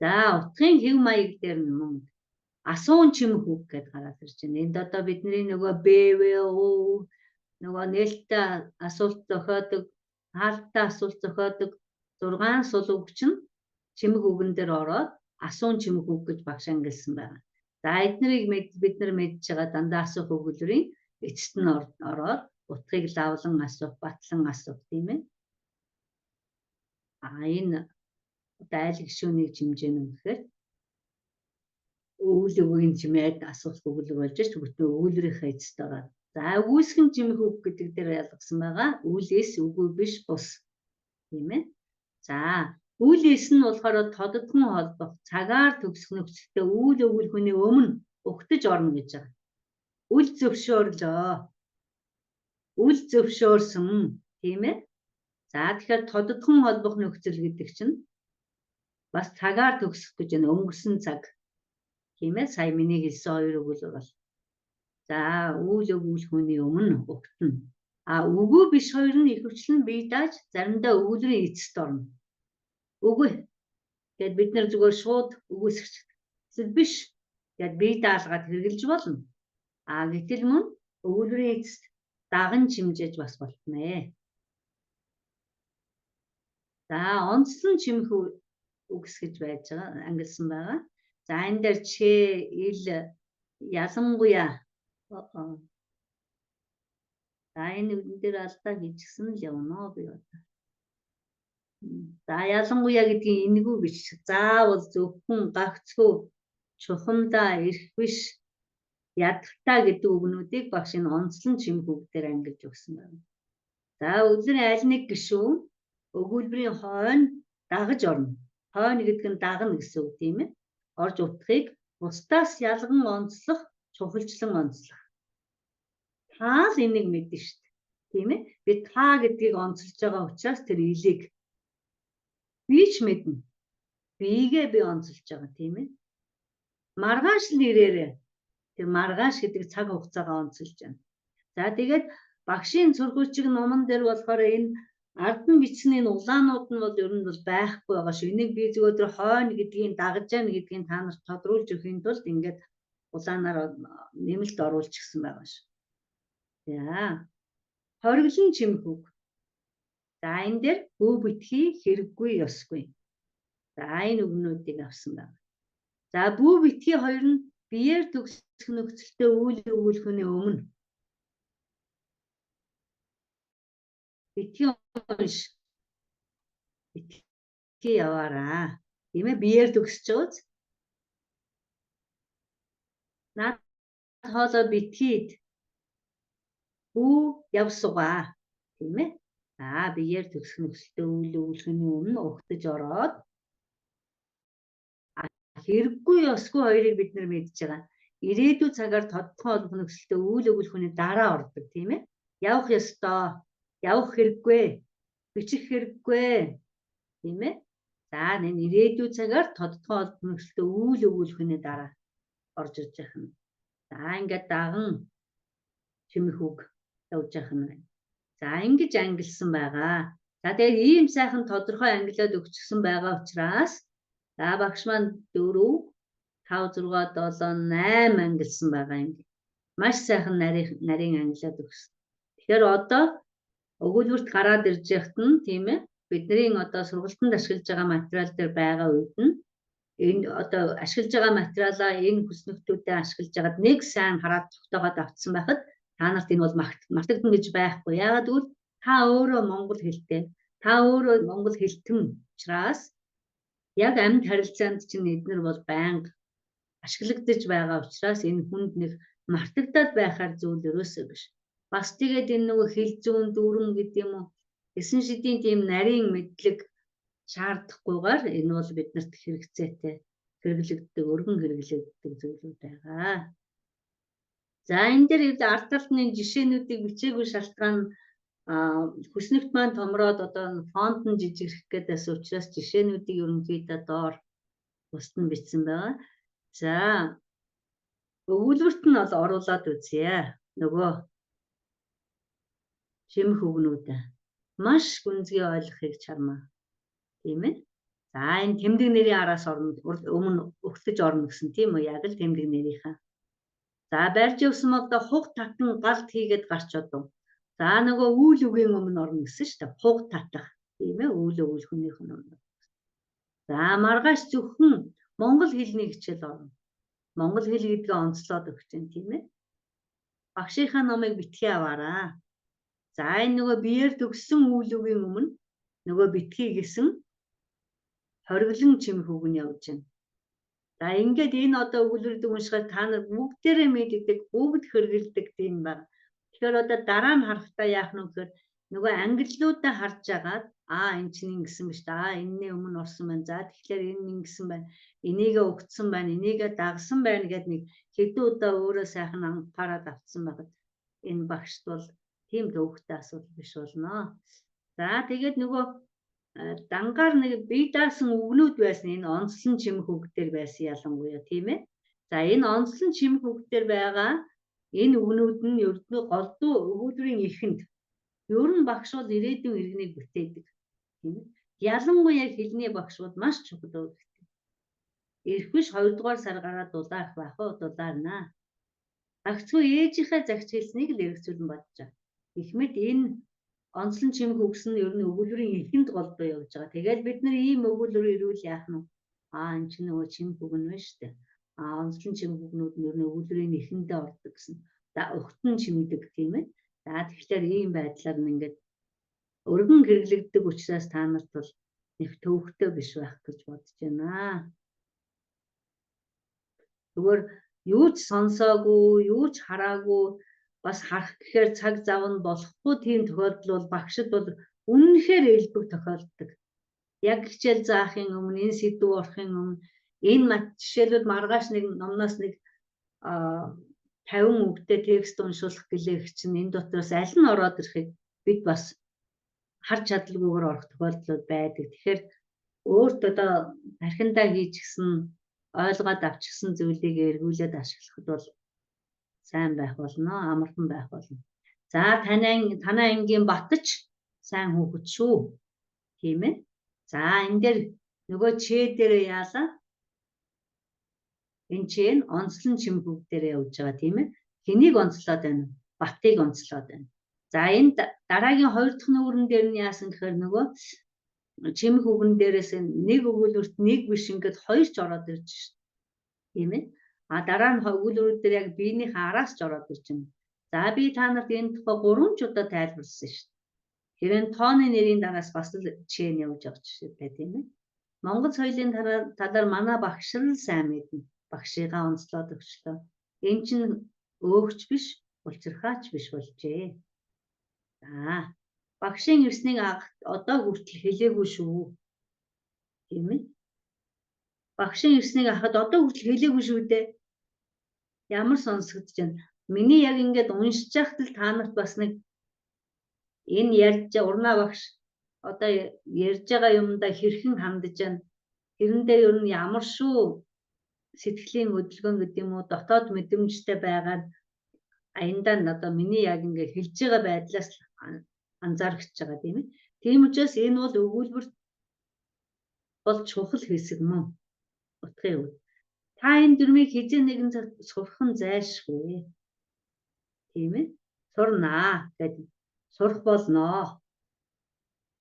За утгын хэв маяг дээр нь мөн асуун чимэх үг гэдээ гараад ирж байна. Энд одоо бидний нөгөө БВО нөгөө нээлттэй асуулт зохиодог, хаалттай асуулт зохиодог 6 сул үг чинь чимэх үгэн дээр ороод асуун чимэх үг гэж багш ангилсан байна. За эднэрийг бид нар мэдж байгаа дандаа асуух өгүүлбэрийн эцэст нь ороод утгыг лавлан асуух, батлан асуух тийм ээ. Энэ одоо айл гишүүнийг чимжээ нь гэхээр өвөл өвгийн чимээд асуулт өгүүлбэр болж ш бүтэн өгүүлбэрийнхээ эцэст байгаа. За үүсгэн чимэх үг гэдэг дээр ялгсан байгаа. Үлээс үгүй биш бус. Тийм ээ. За үлээс нь болохоор тоддгон холбох, цагаар төгсөх нөхцөлтэй үйл өгүүлбэрний өмнө угтаж орно гэж байгаа. Үл зөвшөөрлөө. Үл зөвшөөрсөн тийм ээ. За тэгэхээр тоддгон холбох нөхцөл гэдэг чинь бас цагаар төгсөх гэж байна. Өнгөрсөн цаг. Тийм ээ. Сая миний хэлсэн хоёр өгүүлбэр бол. За үйл өгүүлбэрний өмнө угтана. Үгүй биш хоёр нь ихэвчлэн бие дааж заримдаа өгүүлбэрийн эцэст орно. Үгүй. Тэгэд бид нар зүгээр шууд үгүйсгэж. Эсвэл биш. Тэгэд бие даалгаад хэрглэж болно. Гэтэл мөн өгүүлбэрийн эцэст даган чимжээж бас болтнэ. За онцлон чимэх үгс гэж байж байгаа ангилсан байгаа. За энэ дээр ил ялангуяа за энэ дээр алдаа хийчихсэн л явна би одоо. За ялангуяа гэдгийг энэгүй биш. Заавал зөвхөн гагцгүй чухамдаа ирэх биш ядталтаа гэдэг үгнүүдийг багш энэ онцлон чимэх үгээр ангилж өгсөн байна. За өглөөний аль нэг гишүүн өгүүлбэрийн хойно дагаж орно. хойно гэдэг нь дагна гэсэн үг тийм ээ. Орж утгыг бусдаас ялган онцлох, чухалчлан онцлох. Та л энийг мэднэ шүү дээ. Тийм ээ. Би та гэдгийг онцолж байгаа учраас тэр илийг би ч мэднэ. Бигээ би онцолж байгаа тийм ээ. Маргааш л ирээрээ. Тэр маргааш гэдэг цаг хугацаагаа онцолж байна. За тэгээд багшийн сургуульчиг номон дээр болохоор энэ ардан бичсэн энэ улаанууд нь бол ер нь бол байхгүй байгаа шүү. Энийг би зөвхөн тэр хойно гэдгийг дагаж яана гэдгийг та нарт тодруулж өгөхийн тулд ингээд улаанаар нэмэлт оруулж гисэн байгаа шүү. За. Хориглон чимэх үг. За энэ дээр бүү битгий хэрэггүй ёсгүй. За энэ үгнүүдийг авсан байна. За бүү битгий хоёр нь биеэр төгсөх нөхцөлтэй үйл өгүүлэхний өмнө битгий унш. Битгий яваараа. Тийм ээ биеэр төгсөж байгаа үз. Наад хоолой битгийд бүү явсугаа. Тийм ээ. За биеэр төгсөх нөхцөлтэй үйл өгүүлэхний өмнө угтаж ороод хэрэггүй ёсгүй хоёрыг бид нар мэдж байгаа. Ирээдүйн цагаар тодорхой олох нөхцөлтэй үйл өгүүлэхний дараа ордог тийм ээ. Явах ёстой, явах хэрэггүй, бичих хэрэггүй тийм ээ. За энэ ирээдүйн цагаар тодорхой олох нөхцөлтэй үйл өгүүлэхний дараа орж ирж байх нь. За ингээд даган чимэх үг явж байх нь байна. За ингэж ангилсан байгаа. За тэгээд ийм сайхан тодорхой ангилаад өгчихсөн байгаа учраас за багш маань 4 5 6 7 8 ангилсан байгаа юм. Маш сайхан нарийн ангилаад өгсөн. Тэгэхээр одоо өгүүлбэрт гараад ирж яхад нь тийм ээ бидний одоо сургалтанд ашиглаж байгаа материал дээр байгаа үед нь энэ одоо ашиглаж байгаа материалаа энэ хүснэгтүүдэд ашиглаж байгаад нэг сайн хараад тогтоогоод авцсан байхад та нарт энэ бол мартагдана гэж байхгүй. Яагаад гэвэл та өөрөө монгол хэлтэй. Та өөрөө монгол хэлтэн учраас яг амьд харилцаанд чинь эдгээр бол байнга ашиглагдаж байгаа учраас энэ хүнд нэг мартагдаад байхаар зүйл өрөөсөө биш. Бас тэгээд энэ нөгөө хэл зүүн дүүрэн гэдэг юм уу эсэн шидийн тийм нарийн мэдлэг шаардахгүйгээр энэ бол биднэрт хэрэгцээтэй хэрэглэгддэг, өргөн хэрэглэгддэг зүйлүүд байгаа. За энэ дээр ард талын жишээнүүдийг бичээгүй шалтгаан хүснэгт маань томроод одоо фонт нь жижигрэх гэдээс учраас жишээнүүдийг ерөнхийдөө доор бусд нь бичсэн байгаа. За өгүүлбэрт нь бол оруулаад үзье. Нөгөө чимэх үгнүүд маш гүнзгий ойлгохыг чармаа. Тийм ээ. За энэ тэмдэг нэрийн араас өмнө өгтөж орно гэсэн тийм үү? Яг л тэмдэг нэрийнхаа. За барьж явсан одоо хуг татан галт хийгээд гарч одов. За нөгөө үйл үгийн өмнө орно гэсэн шүү дээ. Хуг татах. Тийм ээ. Үйл өгүүлэхнийх нь өмнө. За маргааш зөвхөн монгол хэлний хичээл орно. Монгол хэл гэдгээ онцлоод өгч дээ тийм ээ. Багшийнхаа номыг битгий аваараа. За энэ нөгөө биеэр төгссөн үйл үгийн өмнө нөгөө битгий гэсэн хориглон чимэх үг нь явж байна. За ингээд энэ одоо өгүүлбэрийг уншихад та нар бүгдээрээ мэддэг, бүгд хэрэгэлдэг тийм байна. Тэгэхээр одоо дараа нь харахтаа яах нь гэхээр нөгөө ангиллуудаа харж агаад энэ чинь ингэсэн биш та энэний өмнө орсон байна. За тэгэхээр энэ ингэсэн байна. Энийгээ угтсан байна, энийгээ дагсан байна гэд нэг хэдэн удаа өөрөө сайхан анхаарал авцсан байгаад энэ багшд бол тийм төвхтэй асуудал биш болно. За тэгээд нөгөө дангаар нэг бие даасан үгнүүд байсан энэ онцлон чимэх үг дээр байсан ялангуяа тийм ээ. За энэ онцлон чимэх үг дээр байгаа энэ үгнүүд нь ердөө голдуу өгүүлбэрийн эхэнд ер нь багш бол ирээдүйн иргэнийг бүтээдэг тийм ээ. Ялангуяа хэлний багшууд маш чухал үүрэгтэй. Ирэх биш 2 дугаар сар гараад дулаах байх уу дулаарнаа. Агцгүй ээжийнхээ загч хэлснийг л эргэцүүлэн бодож байгаа. Ихмэд энэ онцлон чимэх үгс нь ер нь өгүүлбэрийн эхэнд голдуу явж байгаа. Тэгээд бид нар ийм өгүүлбэр ирүүл яах нь энэ чинь нөгөө чимэх үг нь байна шүү дээ. Онцлон чимэх үгнүүд нь ер нь өгүүлбэрийн эхэндээ ордог гэсэн. За өгтөн чимдэг тийм ээ. За тэгэхээр ийм байдлаар нь ингээд өргөн хэрэглэгддэг учраас та нарт бол нэг төвөгтэй биш байх гэж бодож байна. Зүгээр юу ч сонсоогүй, юу ч хараагүй бас харах гэхээр цаг зав нь болохгүй тийм тохиолдол бол багшд бол үнэнхээр элбэг тохиолддог. Яг хичээл заахын өмнө энэ сэдв орохын өмнө энэ жишээлбэл маргааш нэг номноос нэг 50 үгтэй текст уншуулах гэлээ чинь энэ дотроос аль нь ороод ирэхийг бид бас харж чадлагүйгээр орох тохиолдлууд байдаг. Тэгэхээр өөрт одоо тархиндаа хийчихсэн ойлгоод авчихсан зүйлийг эргүүлээд ашиглахад бол сайн байх болно, амархан байх болно. За танай ангийн Батч сайн хүүхэд шүү. Тийм ээ. За энэ дээр нөгөө чээ дээрээ яалаа? Энэ чинь онцлон чимхүүг дээрээ явж байгаа тийм ээ. Хэнийг онцлоод байна? Батыг онцлоод байна. За энэ дараагийн 2 дахь нүрэн дээр нь яасан гэхээр нөгөө чимх үгэн дээрээс нэг өгүүлбэрт нэг биш ингээд 2 ч ороод ирж шээ. Тийм ээ. А дараа нь өгүүлбэрүүд дээр яг биенийх араас ч ороод ирж байна. За би та нарт энэ тухай 3 ч удаа тайлбарласан шүү дээ. Хэрэн тооны нэрийн дараас бас л чэйн явж байгаа жишээтэй тийм ээ. Монгол соёлын талаар манай багш л сайн мэднэ. Багшигаа онцлоод өгчлөө. Энэ чинь өөгч биш, улчирхаач биш болжээ. За багшийн ирснийг одоо хүртэл хэлээгүй шүү. Тийм ээ. Багшийн ирснийг ахад одоо хүртэл хэлээгүй шүү дээ. Ямар сонсогдож байна. Миний яг ингээд уншиж байхад л та нарт бас нэг энэ ярьж урнаа багш одоо ярьж байгаа юмдаа хэрхэн хандж байна. Тэрэндээ ер нь ямар шүү сэтгэлийн хөдөлгөөн гэдэг юм уу дотоод мэдрэмжтэй байгаад аяндаа одоо миний яг ингээд хэлж байгаа байдлаас анзаарч байгаа тийм ээ. Тийм учраас энэ бол өгүүлбэр бол чухал хэсэг мөн. Утгын үг. Та энэ дүрмийг хизээ нэгэн цаг сурах нь зайлшгүй. Тийм ээ. Сурнаа гэдэг. Сурах болноо.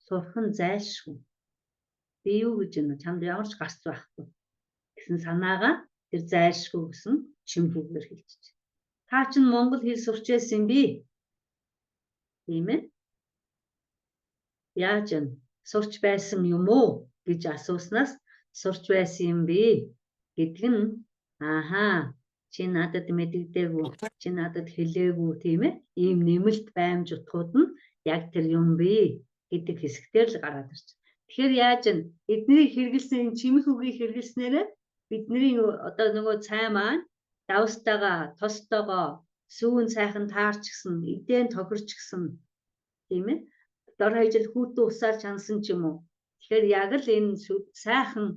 Сурах нь зайлшгүй. Би юу гэж байна? Чамд ямар ч гарц байхгүй гэсэн санаагаа тэр зайлшгүй гэсэн чимхүүгээр хэлчихэж. Та чинь монгол хэл сурч байсан би. Тийм ээ. Яаж вэ? Сурч байсан юм уу гэж асууснаас сурч байсан юм би гэдэг нь чи надад мэддэггүй, чи надад хэлээгүй тийм ээ. Ийм нэмэлт баймж утгууд нь яг тэр юм би гэдэг хэсгээр л гараад ирж. Тэгэхээр яаж вэ? Эднийг хэрэглэсэн чимэх үгийг хэрэглэснээрээ бидний одоо нөгөө цай маань давстайгаа, тостойгоо, сүүн сайхан таарчгсан, эдэн тохирчгсан тийм ээ. Дор хаяжл хүүтэн усаар чансан ч юм уу. Тэгэхээр яг л энэ сайхан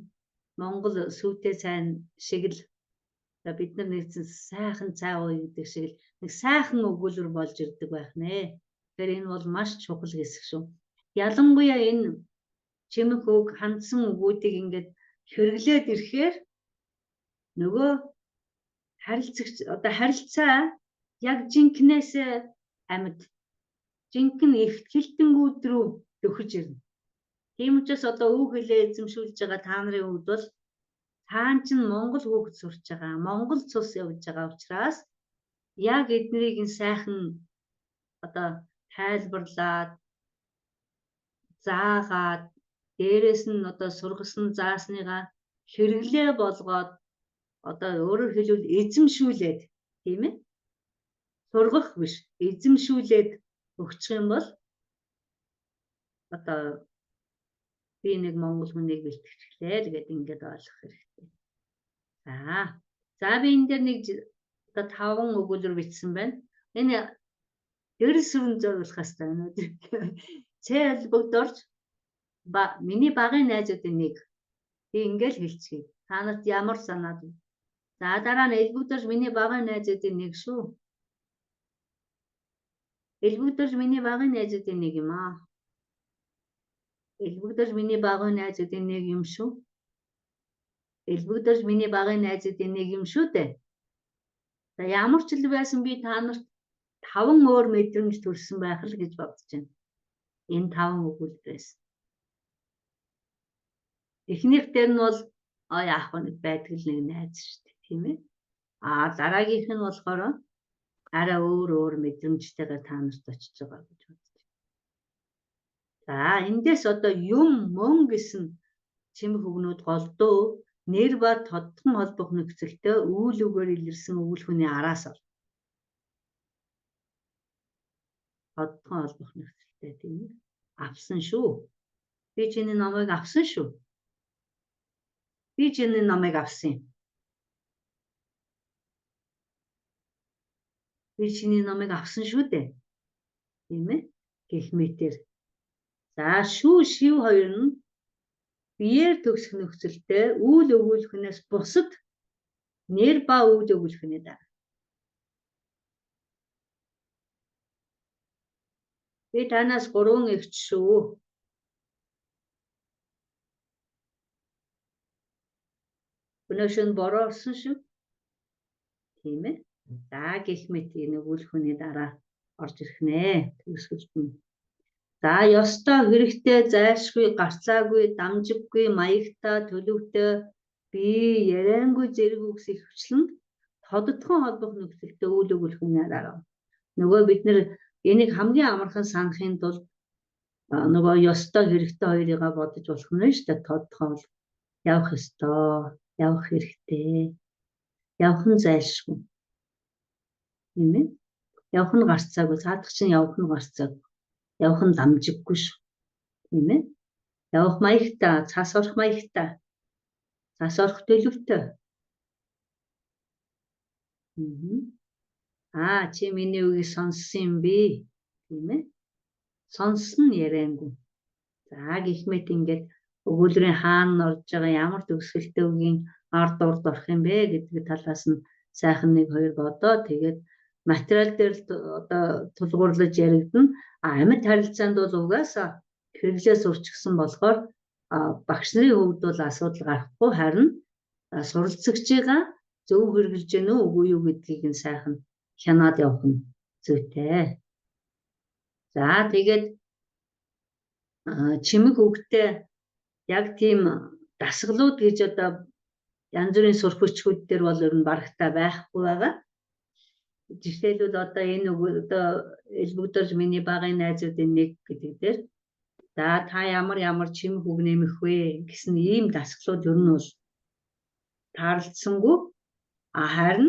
Монгол сүйтэй сайн шиг л бид нар нэгэн сайхан цай ууя гэдэг шиг л нэг сайхан өгүүлбэр болж ирдэг байх нэ. Тэгэхээр энэ бол маш чухал хэсэг шүү. Ялангуяа энэ чимэх үг, хандсан үгүүдийг ингээд хэрэглээд ирэхээр нөгөө харилцаа яг жинкнээс амьд жинхэнэ ихтгэлтэнгүүд рүү төхөж ирнэ. Тийм учраас одоо үг хэлээ эзэмшүүлж байгаа та нарын хувьд бол таан чинь монгол хүүхэд сурч байгаа, монгол цус явж байгаа учраас яг эднийг нь сайхан одоо тайлбарлаад заагаад дээрэс нь одоо сургасан заасныгаа хэрэглээ болгоод одоо өөрөөр хэлбэл эзэмшүүлээд тийм ээ. Сургах биш, эзэмшүүлээд өгчих юм бол одоо би нэг монгол хүнийг бэлтгэжлээ л гэдэг ингээд ойлгох хэрэгтэй. За би энэ дээр нэг одоо 5 өгүүлбэр бичсэн байна. Энэ дэрс сүрэн зориулах хэрэгтэй байна. Цэ холбогдорж миний багын найзуудын нэг би ингээл хэлчихье. Та нарт ямар санаад вэ? За дараа нь элбэгдэрж миний багын найзуудын нэг шүү. Элбэгдэрж миний багын найзуудын нэг юм аа. Элбэгдэрж миний багын найзуудын нэг юм шүү. Элбэгдэрж миний багын найзуудын нэг юм шүү дээ. За ямар ч л байсан би та нарт 5 өөр мэдрэмж төрсөн байх л гэж бодож байна. Энэ 5 өгүүлбэрээс. Эхнийх дээр нь бол яах вэ байдаг л нэг найз шүү дээ, тийм ээ. Дараагийнх нь болохоор арай өөр мэдрэмжтэйгээр та нарт очиж байгаа гэж бодож байна. За эндээс одоо юм мөн гэсэн чимэх үгнүүд голдуу нэр ба тодтгон холбох нөхцөлтэй үйл үгээр илэрсэн өгүүлбэрийн араас бол тодтгон холбох нөхцөлтэй тийм ээ авсан шүү. Би чиний номыг авсан шүү. Би чиний номыг авсан юм. Би чиний номыг авсан шүү дээ. Тийм ээ? Гэх мэтэр. За шүү шив хоёр нь биеэр төгсөх нөхцөлтэй үйл өгүүлэхнээс бусад нэр ба үйл өгүүлэхний дараа. Би танаас 3 эгч шүү. Өнөөшөө бороо орсон шүү. Тийм ээ? За гэх мэт энэ өгүүлэхний дараа орж ирэх нэ. Төгсгөлт нь. За ёстой хэрэгтэй зайлшгүй гарцаагүй дамжиггүй маягтай төлөвтэй би яриангүй зэрэг үгс ихвчлэн тодотхон холбох нөхцөлтэй үйл өгүүлэхний дараа. Нөгөө бид нэр энийг хамгийн амархан санахын тулд нөгөө ёстой хэрэгтэй хоёрыг бодож болох нь шүү дээ. Тодотхон явах ёстой, явах хэрэгтэй, явах нь зайлшгүй. Тийм ээ? Явах нь гарцаагүй, цаадах чинь явах нь гарцаагүй. Явах нь дамжиггүй шүү. Тийм ээ? Явах маягтай, цаас орох маягтай. Цаас орох төлөвтэй. Чи миний үгийг сонссон юм би. Тийм ээ? Сонссон яриангүй. За гэх мэт ингээд өгүүлбэрийн хаана орж байгаа ямар төгсгөлтэй үгийн ард урд орох юм бэ гэдэг талаас нь сайхан 1-2 бодоо. Тэгээд материал дээр одоо тулгуурлаж яригдана. Амьд харилцаанд бол угаасаа хэрэглээс урчгсан болохоор багш нарын хувьд бол асуудал гарахгүй, харин суралцагчигаа зөв хэрэгжилж гэнэ үү үгүй юу гэдгийг нь сайхан хянаад явах нь зүйтэй. За тэгээд чимэг үгтэй яг тийм дасгалууд гэж одоо янз бүрийн сурах хүчгүүд дээр бол ер нь барагтай байхгүй байгаа. Жишээлбэл одоо энэ үг одоо элбэгдэрж миний багын найзуудын нэг гэдэг дээр за та ямар чимэг үг нэмэх вэ гэсэн ийм дасгалууд ер нь бол таарлцсангүй. Харин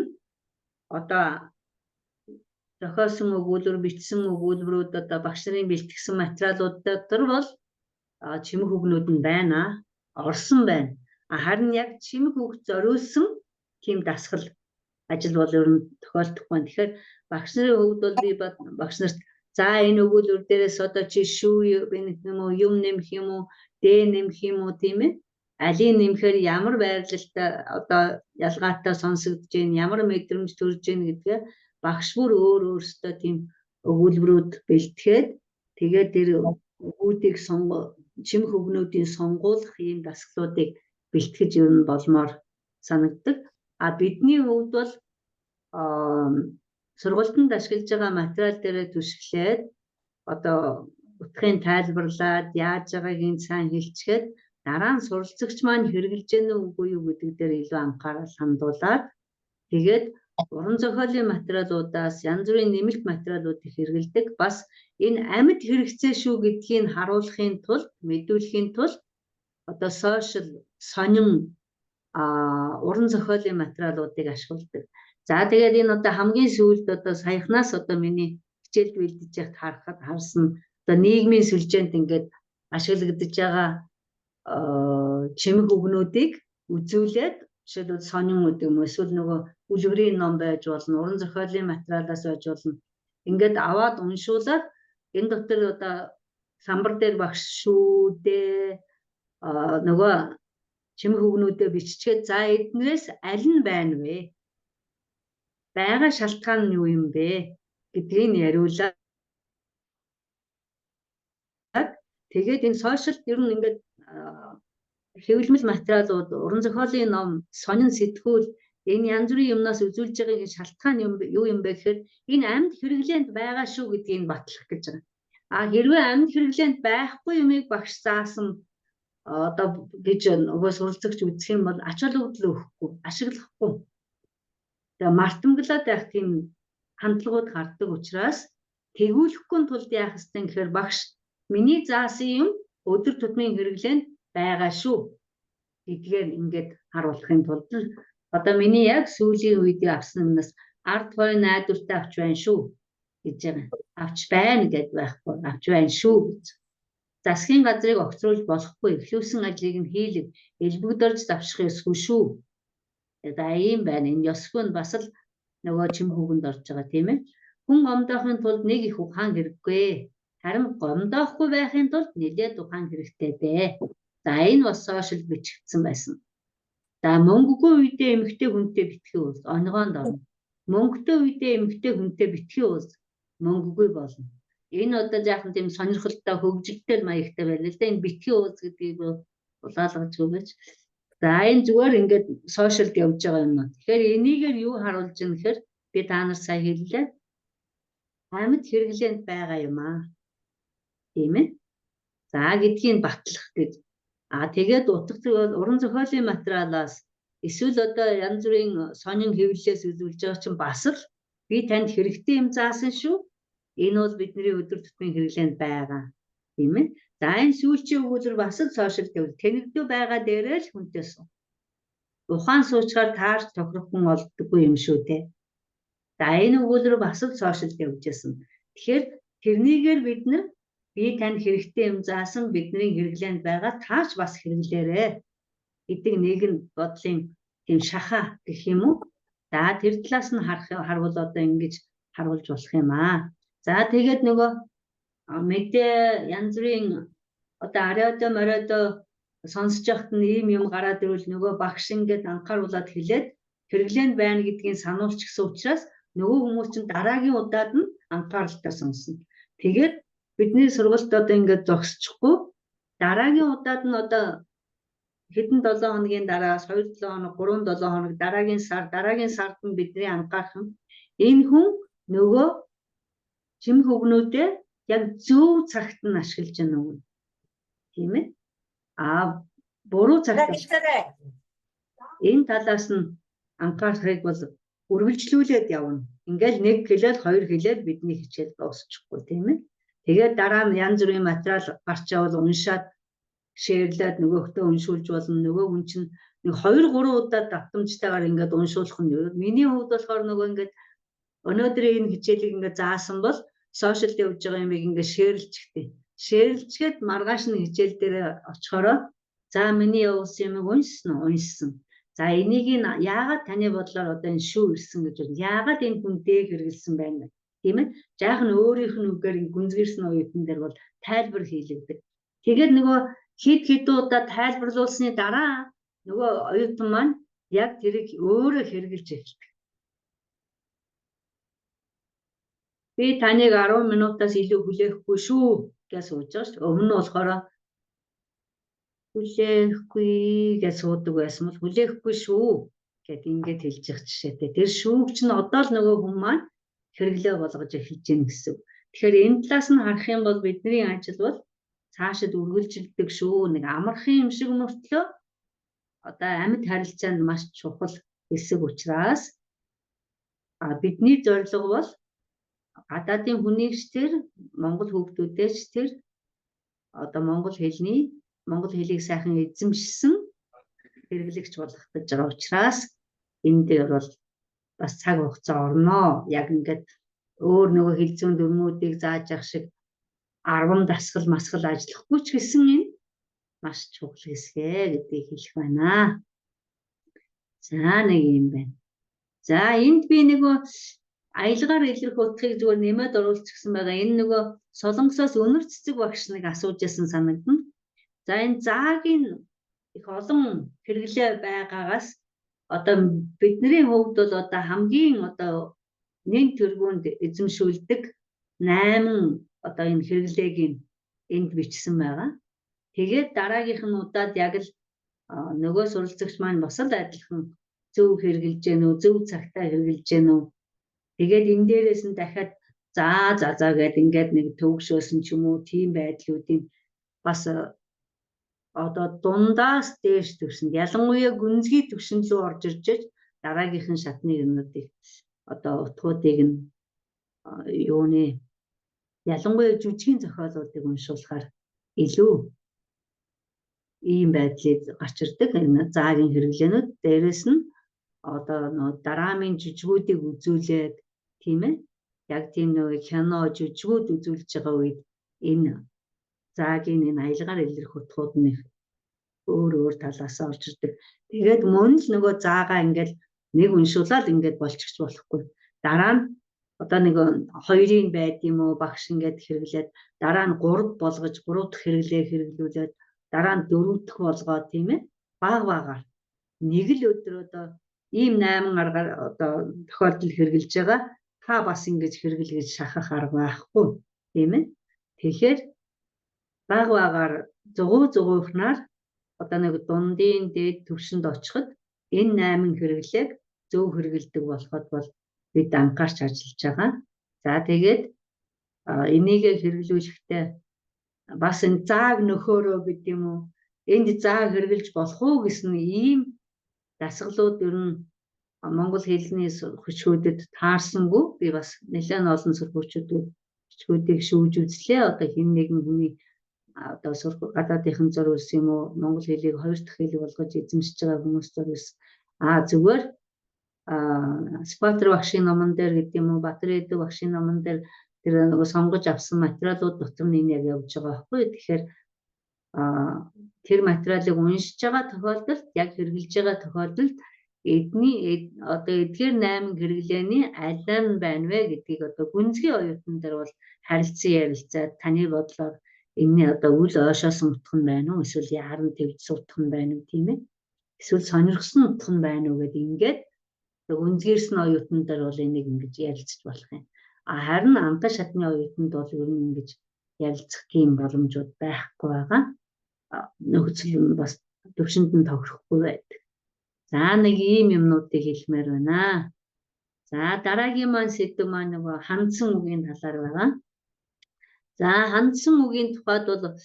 одоо зохиосон өгүүлбэр, бичсэн өгүүлбэрүүд одоо багш нарын бэлтгэсэн материалууд дээр бол чимэг үгнүүд нь байна, орсон байна. Харин яг чимэг үг зориулсан тийм дасгал ажил бол ер нь тохиолдох байна. Тэгэхээр багш нарын хувьд бол би багш нарт за энэ өгүүлбэр дээрээс одоо чи шүү юм нэмэх юм уу, дэ нэмэх юм уу тийм ээ? Алийг нэмэхээр ямар байрлалтай одоо ялгаатай сонсогдож байна, ямар мэдрэмж төрж байна гэдгээ багш бүр өөрөөсөө тийм өгүүлбэрүүд бэлтгээд тэгээд тэр өгүүдийг чимэх өгнүүдийн сонгуулах ийм дасгалуудыг бэлтгэж ер нь болмоор санагддаг. Бидний хувьд бол сургалтанд ашиглаж байгаа материал дээр түшиглээд одоо утгын тайлбарлаад яаж байгааг нь сайн хэлчихэд дараа нь суралцагч маань хэрэгжилж гэнэ үгүй юу гэдэг дээр илүү анхаарал хандуулаад тэгээд уран зохиолын материалуудаас янз бүрийн нэмэлт материалуудыг хэрэглэдэг. Бас энэ амьд хэрэгцээ шүү гэдгийг харуулахын тулд, мэдүүлэхийн тулд одоо сошиал сонин уран зохиолын материалуудыг ашигладаг. За тэгээд энэ одоо хамгийн сүүлд одоо саяхнаас одоо миний хичээлд бэлдэж яхад харсан одоо нийгмийн сүлжээнд ингээд ашиглагдаж байгаа чимэг үгнүүдийг үзүүлээд жишээлбэл сонин үг юм эсвэл нөгөө үлгэрийн ном байж болно, уран зохиолын материалаас байж болно. Ингээд аваад уншуулаад энэ дотор одоо самбар дээр багш шүү дээ нөгөө чимэг үгнүүдэд биччихээд за эднээс аль нь байна вэ? Бага шалтгаан нь юу юм бэ гэдгийг яриулаад тэгээд энэ сошиалд ер нь ингээд хэвлэмэл материалууд, уран зохиолын ном, сонин сэтгүүл энэ янз бүрийн юмнаас үзүүлж байгаа шалтгаан юу юм бэ гэхээр энэ амьд хэрэглээнд байгаа шүү гэдгийг батлах гэж байгаа. Хэрвээ амьд хэрэглээнд байхгүй юмыг багш заасан одоо гэж нөгөө суралцагч үзэх юм бол ач холбогдол өгөхгүй, ашиглахгүй. Тэгээ мартамглаад байх тийм хандлагууд гардаг учраас тэгүүлэхгүй тулд яах ёстой гэхээр багш миний заасан юм өдөр тутмын хэрэглээнд байгаа шүү гэдгээр ингээд харуулахын тулд одоо миний яг сүүлийн үед авсан юмнаас ард хоёр найдвартай авч байна шүү гэж байгаа. Авч байна гэдээ байхгүй, авч байна шүү гэж. засгийн газрыг огцруулж болохгүй, эхлүүлсэн ажлыг нь хийлэг, элбэгдэрж завших ёсгүй шүү. За ийм байна. Энэ ёсгүй нь бас л нөгөө чим хүүгэнд орж байгаа тийм ээ. Хүн гомдоохын тулд нэг их ухаан хэрэггүй. Харин гомдоохгүй байхын тулд нэлээд ухаан хэрэгтэй дээ. За энэ бас сошиал бичигдсэн байсан. За мөнгөгүй үедээ эмэгтэй хүнтэй битгий уус онгоонд орно. Мөнгөтэй үедээ эмэгтэй хүнтэй битгий уус мөнгөгүй болно. Энэ одоо жаахан тийм сонирхолтой хөгжилтэй маягтай байна л да. Энэ битгий уус гэдгийг улаалгаж өгөөч. За энэ зүгээр ингээд сошиалд явж байгаа юм. Тэгэхээр энийгээр юу харуулж байгаа нэхэр би та нар сая хэллээ. Амьд хэрэглээнд байгаа юм аа. Тийм ээ. За гэдгийг батлах гэж. Тэгээд утгатай бол уран зохиолын материалаас эсвэл одоо янз бүрийн сонин хэвлэлээс үзүүлж байгаа чинь бас л би танд хэрэгтэй юм заасан шүү. Энэ бол бидний өдөр тутмын хэрэглээнд байгаа. Тийм ээ. За энэ сүүлчийн өгүүлбэр бас л сошиал дээр тэнэгдүү байгаа дээрээ л хүнтэй суу. Ухаан суучгаар таарч тохирох хүн олддоггүй юм шүү те. За энэ өгүүлбэр бас л сошиал дээр явжсэн. Тэгэхээр тэрнийгээр бид нар би танд хэрэгтэй юм заасан бидний хэрэглээнд байгаа тааш бас хэрэглээрэй гэдэг нэгэн бодлын тийм шаха гэх юм уу. За тэр талаас нь харвал одоо ингэж харуулж болох юм аа. За тэгээд нөгөө мэдээ янз бүрийн одоо ариодо мориодо сонсож явахт нь ийм юм гараад ирвэл нөгөө багш ингээд анхааруулад хэлээд хэрэглээнд байна гэдгийг сануулж гисэн учраас нөгөө хүмүүс чинь дараагийн удаад нь анхааралтай сонсно. Тэгээд бидний сургалт одоо ингээд зогсчихгүй дараагийн удаад нь одоо хэдэн 7 хоногийн дараас 2-7 хоног 3-7 хоног дараагийн сард нь бидний анхаарах юм. Энэ хүн нөгөө чим хөвгнүүдээ яг зөв цагт нь ашиглаж байна уу? Тийм ээ. Буруу цагт энэ талаас нь анхаарахыг бол үргэлжлүүлээд явна. Ингээл нэг хэлээд хоёр хэлээд бидний хичээл дуусчихгүй тийм ээ. Тэгээд дараа нь янз бүрийн материал гарч явал уншаад шеэрлээд нөгөөхдөө уншуулж болно. Нөгөө хүн чинь нэг 2-3 удаа давтамжтайгаар ингээд уншуулах нь миний хувьд болохоор нөгөө ингээд өнөөдрийн энэ хичээлийг ингээд заасан бол сошиалд явж байгаа юмыг ингээд шеэрлжчихтэй. Шеэрлжгээд маргааш нь хичээл дээр очихороо за миний явуулсан юмыг уншсан. За энийг яагаад таны бодлоор одоо энэ шүү ирсэн гэж байна. Яагаад энэ хүн дээг хэрэгэлсэн байна вэ? Тийм ээ. Жаахан өөрийнх нь үгээр гүнзгийрсэн оюутан дээр бол тайлбар хийлэгдэг. Тэгээд нөгөө хэд удаа тайлбарлуулсны дараа нөгөө оюутан маань яг тэрийг өөрөө хэрэгжилж эхэлдэг. Би таныг 10 минутаас илүү хүлээхгүй шүү гэж сууж байгаа шүү. Өмнө нь болохоор хүлээхгүй гэж суудаг байсан бол хүлээхгүй шүү гэд ингэж хэлж явах жишээтэй. Тэр шүүгч нь одоо л нөгөө хүн маань хэрэглээ болгож эхэлж гин гэсэн. Тэгэхээр энэ талаас нь харах юм бол бидний ажил бол цаашид үргэлжилдэг шүү. Нэг амархан юм шиг мөртлөө одоо амьд харилцаанд маш чухал хэсэг учраас бидний зорилго бол гадаадын хүнийгч тэр монгол хүүхдүүдээч тэр одоо монгол хэлийг сайхан эзэмшсэн хэрэглэгч болгох гэж байгаа учраас энэ дээр бол бас цаг хугацаа орно. Яг ингээд өөр нөгөө хэл зүйн дүрмүүдийг зааж явах шиг 10 дасгал масгал ажиллахгүй ч гэсэн энэ маш чухал хэсгээ гэдгийг хэлэх байна. За нэг юм байна. За энд би нөгөө аялгаар илрэх утгыг зүгээр нэмээд оруулчихсан байгаа. Энэ нөгөө Солонгосоос өнөр цэцэг багш нэг асууж ясан санагдана. За энэ заагийн их олон хэрэглээ байгаагаас одоо бидний хувьд бол одоо хамгийн одоо нэг тэргуунд эзэмшүүлдэг 8 одоо энэ хэрэглээг энд бичсэн байгаа. Тэгээд дараагийнх нь удаад яг л нөгөө суралцагч маань бас л адилхан зөв хэрэгжилж гэнэ үү, зөв цагтаа хэрэгжилж гэнэ үү. Тэгээд энэ дээрээс нь дахиад за гэд ингээд нэг төвөгшөөсөн ч юм уу тийм байдлуудын бас одоо дундаас дээш төвшөнд ялангуяа гүнзгий төвшин рүү орж ирж дараагийнх нь шатны юмнуудыг одоо утгуудыг нь юуны ялангуяа жүжигийн зохиолуудыг уншуулахаар илүү ийм байдлыг гарч ирдэг. Энэ заагийн хэрэглээнүүд дээрэс нь одоо драмын жүжигүүдийг үзүүлээд тийм ээ яг тийм нэг кино жүжигүүд үзүүлж байгаа үед энэ заагийн энэ аялгаар илэрх утгууд нь өөр талаас орж ирдэг. Тэгээд мөн л нөгөө заагаа ингээд нэг уншуулаад ингээд болчихж болохгүй. Дараа нь одоо нэг 2-ын байд юм уу багш ингээд хэрэглээд дараа нь 3 болгож 3 дахь хэрэглүүлээд дараа нь 4 дахь болгоод тийм ээ баг нэг л өдөр одоо ийм 8 аргаар одоо тохиолдол хэрэгжилж байгаа та бас ингэж хэрэглэж шахах арга байхгүй тийм ээ. Тэгэхээр багаар зугуухнаар одоо нэг дундын дээд түвшинд очиход энэ 8 хэрэглээг зөв хэрэгэлдэг болоход бол бид анхаарч ажиллаж байгаа. За тэгээд энийг хэрэглүүлэхдээ бас энэ зааг нөхөөрөө гэдэг юм уу энд зааг хэрэгжилж болох уу гэсэн ийм дасгалууд ер нь монгол хэлний хүчгүүдэд таарсангүй би бас нэлээд олон сургуульчдыг хүчгүүдийг шүүж үзлээ. Одоо хэн нэгэн хүний одоо гадаадынхан зориулс юм уу монгол хэлийг хоёр дахь хэл болгож эзэмшиж байгаа хүмүүс зориулс зүгээр Спатер багшийн номон дээр гэдэг юм уу Батэр Эдү багшийн номон дээр тэр нөгөө сонгож авсан материалууд дотор нь энэ яг явж байгаа байхгүй. Тэгэхээр тэр материалыг уншиж байгаа тохиолдолд яг хэрэгжилж байгаа тохиолдолд одоо эдгээр 8 хэрэглээний аль нь байна вэ гэдгийг одоо гүнзгий оюутан дээр бол харилцан ярилцаад таны бодлоор энэ одоо үл ойшоосон утга нь байна уу эсвэл яран твжсэн утга нь байна уу тийм ээ эсвэл сонирхсон утга нь байна уу гэдэг ингээд гүнзгийрсэн оюутан дээр бол энийг ингэж ярилцж болох юм. Харин анхан шатны оюутанд бол ер нь ингэж ярилцах тийм боломжууд байхгүй байгаа. Нөхцөл нь бас төвшөнд нь тохирохгүй байдаг. За нэг ийм юмнуудыг хэлмээр байна. За дараагийн маань сэдв маань нөгөө хандсан үгийн талаар байгаа. За хандсан үгийн тухайд бол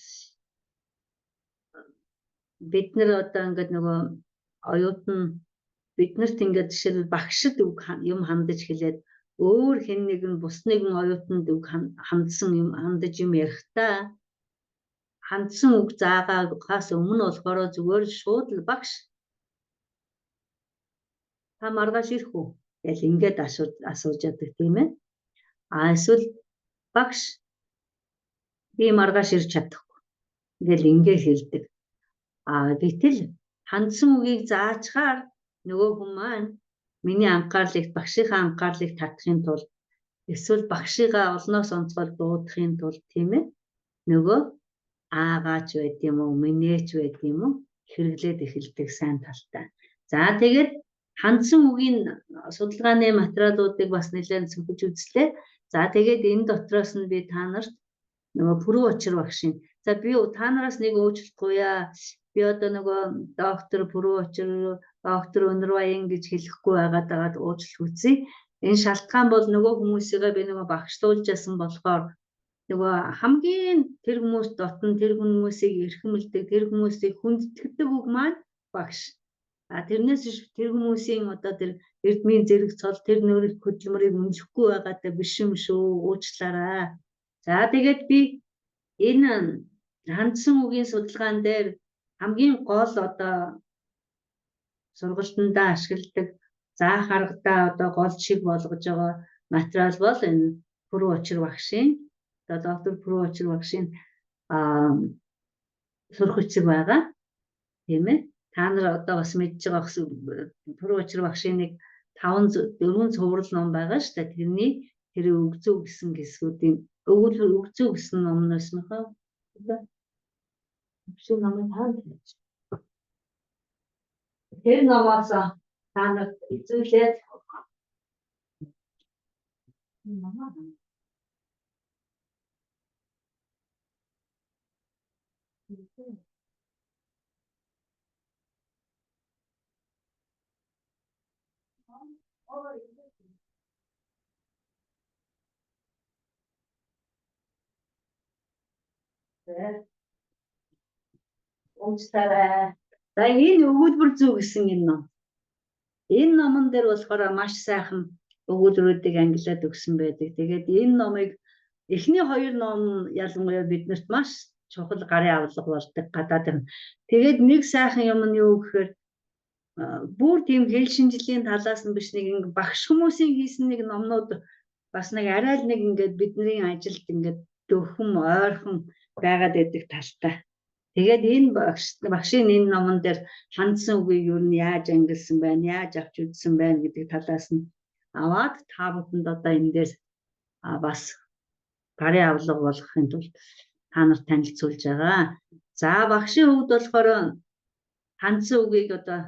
бид нэр одоо ингээд нөгөө оюутан биднэрт ингээд жишээлбэл багшд үг юм хандаж хэлээд өөр хэн нэгэн бус нэгэн оюутанд үг хандсан юм хандаж юм ярихдаа хандсан үг заагаагаас өмнө болохоор зүгээр шууд л багш та маргааш ирэх үү гэж ингээд асууж яадаг тийм ээ. Эсвэл багш би маргааш ирж чадахгүй гэж ингээд хэлдэг. Гэтэл хандсан үгийг заачаар нөгөө хүн маань миний анхаарлыг багшийнхаа анхаарлыг татахын тулд эсвэл багшигаа олноос онцгой дуудахын тулд тийм ээ нөгөө аагач байд юм уу минийч байд юм уу хэрэглээд эхэлдэг сайн талтай. За тэгээд хандсан үгийн судалгааны материалуудыг бас нэлээд зөвхөж үзлээ. За тэгээд энэ дотроос нь би та нарт нөгөө Пүрэв Учир багшийн за би та нараас нэг уучлалт гуяа. Би одоо нөгөө доктор Пүрэв Учир доктор Өнөрбаян гэж хэлэхгүй байгаад уучлалт хүсье. Энэ шалтгаан бол нөгөө хүмүүсийгээ би нөгөө багшлуулж ясан болохоор нөгөө хамгийн тэр хүмүүс дотн тэр хүмүүсийг эрхэмлдэг тэр хүмүүсийг хүндэтгдэг үг маань багш. Тэрнээс тэр хүмүүсийн одоо тэр эрдмийн зэрэг цол тэр нөрөх хөдөлмөрийг үнэлэхгүй байгаадаа биш юм шүү уучлаарай. За тэгээд би энэ хандсан үгийн судалгаан дээр хамгийн гол одоо сургалтандаа ашигладаг заах аргадаа одоо гол шиг болгож байгаа материал бол энэ Пүрэв Учир багшийн одоо доктор Пүрэв Учир багшийн сурах үцэг байгаа тийм ээ. Та нар одоо бас мэдж байгаа гэсэн Пүрэв Учир багшийн нэг 4 цуврал ном байгаа шүү дээ. Тэрний тэр өгзөө гэсэн хэсгүүдийн өгзөө гэсэн номноос нөхөө Өчиг намайг хаана хийж. Тэр номоос та нар эзүүлээд уучлаарай. За энэ өгүүлбэр зүй гэсэн энэ ном. Энэ номон дээр болохоор маш сайхан өгүүлбэрүүдийг ангилаад өгсөн байдаг. Тэгээд энэ номыг эхний 2 ном ялангуяа биднэрт маш чухал гарын авлага болдог гадаад. Тэгээд нэг сайхан юм нь юу гэхээр бүр тийм хэл шинжлэлийн талаас нь биш нэг ингээ багш хүмүүсийн хийсэн нэг номнууд бас нэг арай л нэг ингээд бидний ажилд ингээд дөхөн ойрхон байгаад байдаг талтай. Тэгээд энэ багшийн энэ номон дээр хандсан үгийг юу нь яаж ангилсан байна, яаж авч үзсэн байна гэдэг талаас нь аваад та бүхэнд одоо энэ дээр бас гарын авлага болгохын тулд та нарт танилцуулж байгаа. За багшийн хувьд болохоор хандсан үгийг одоо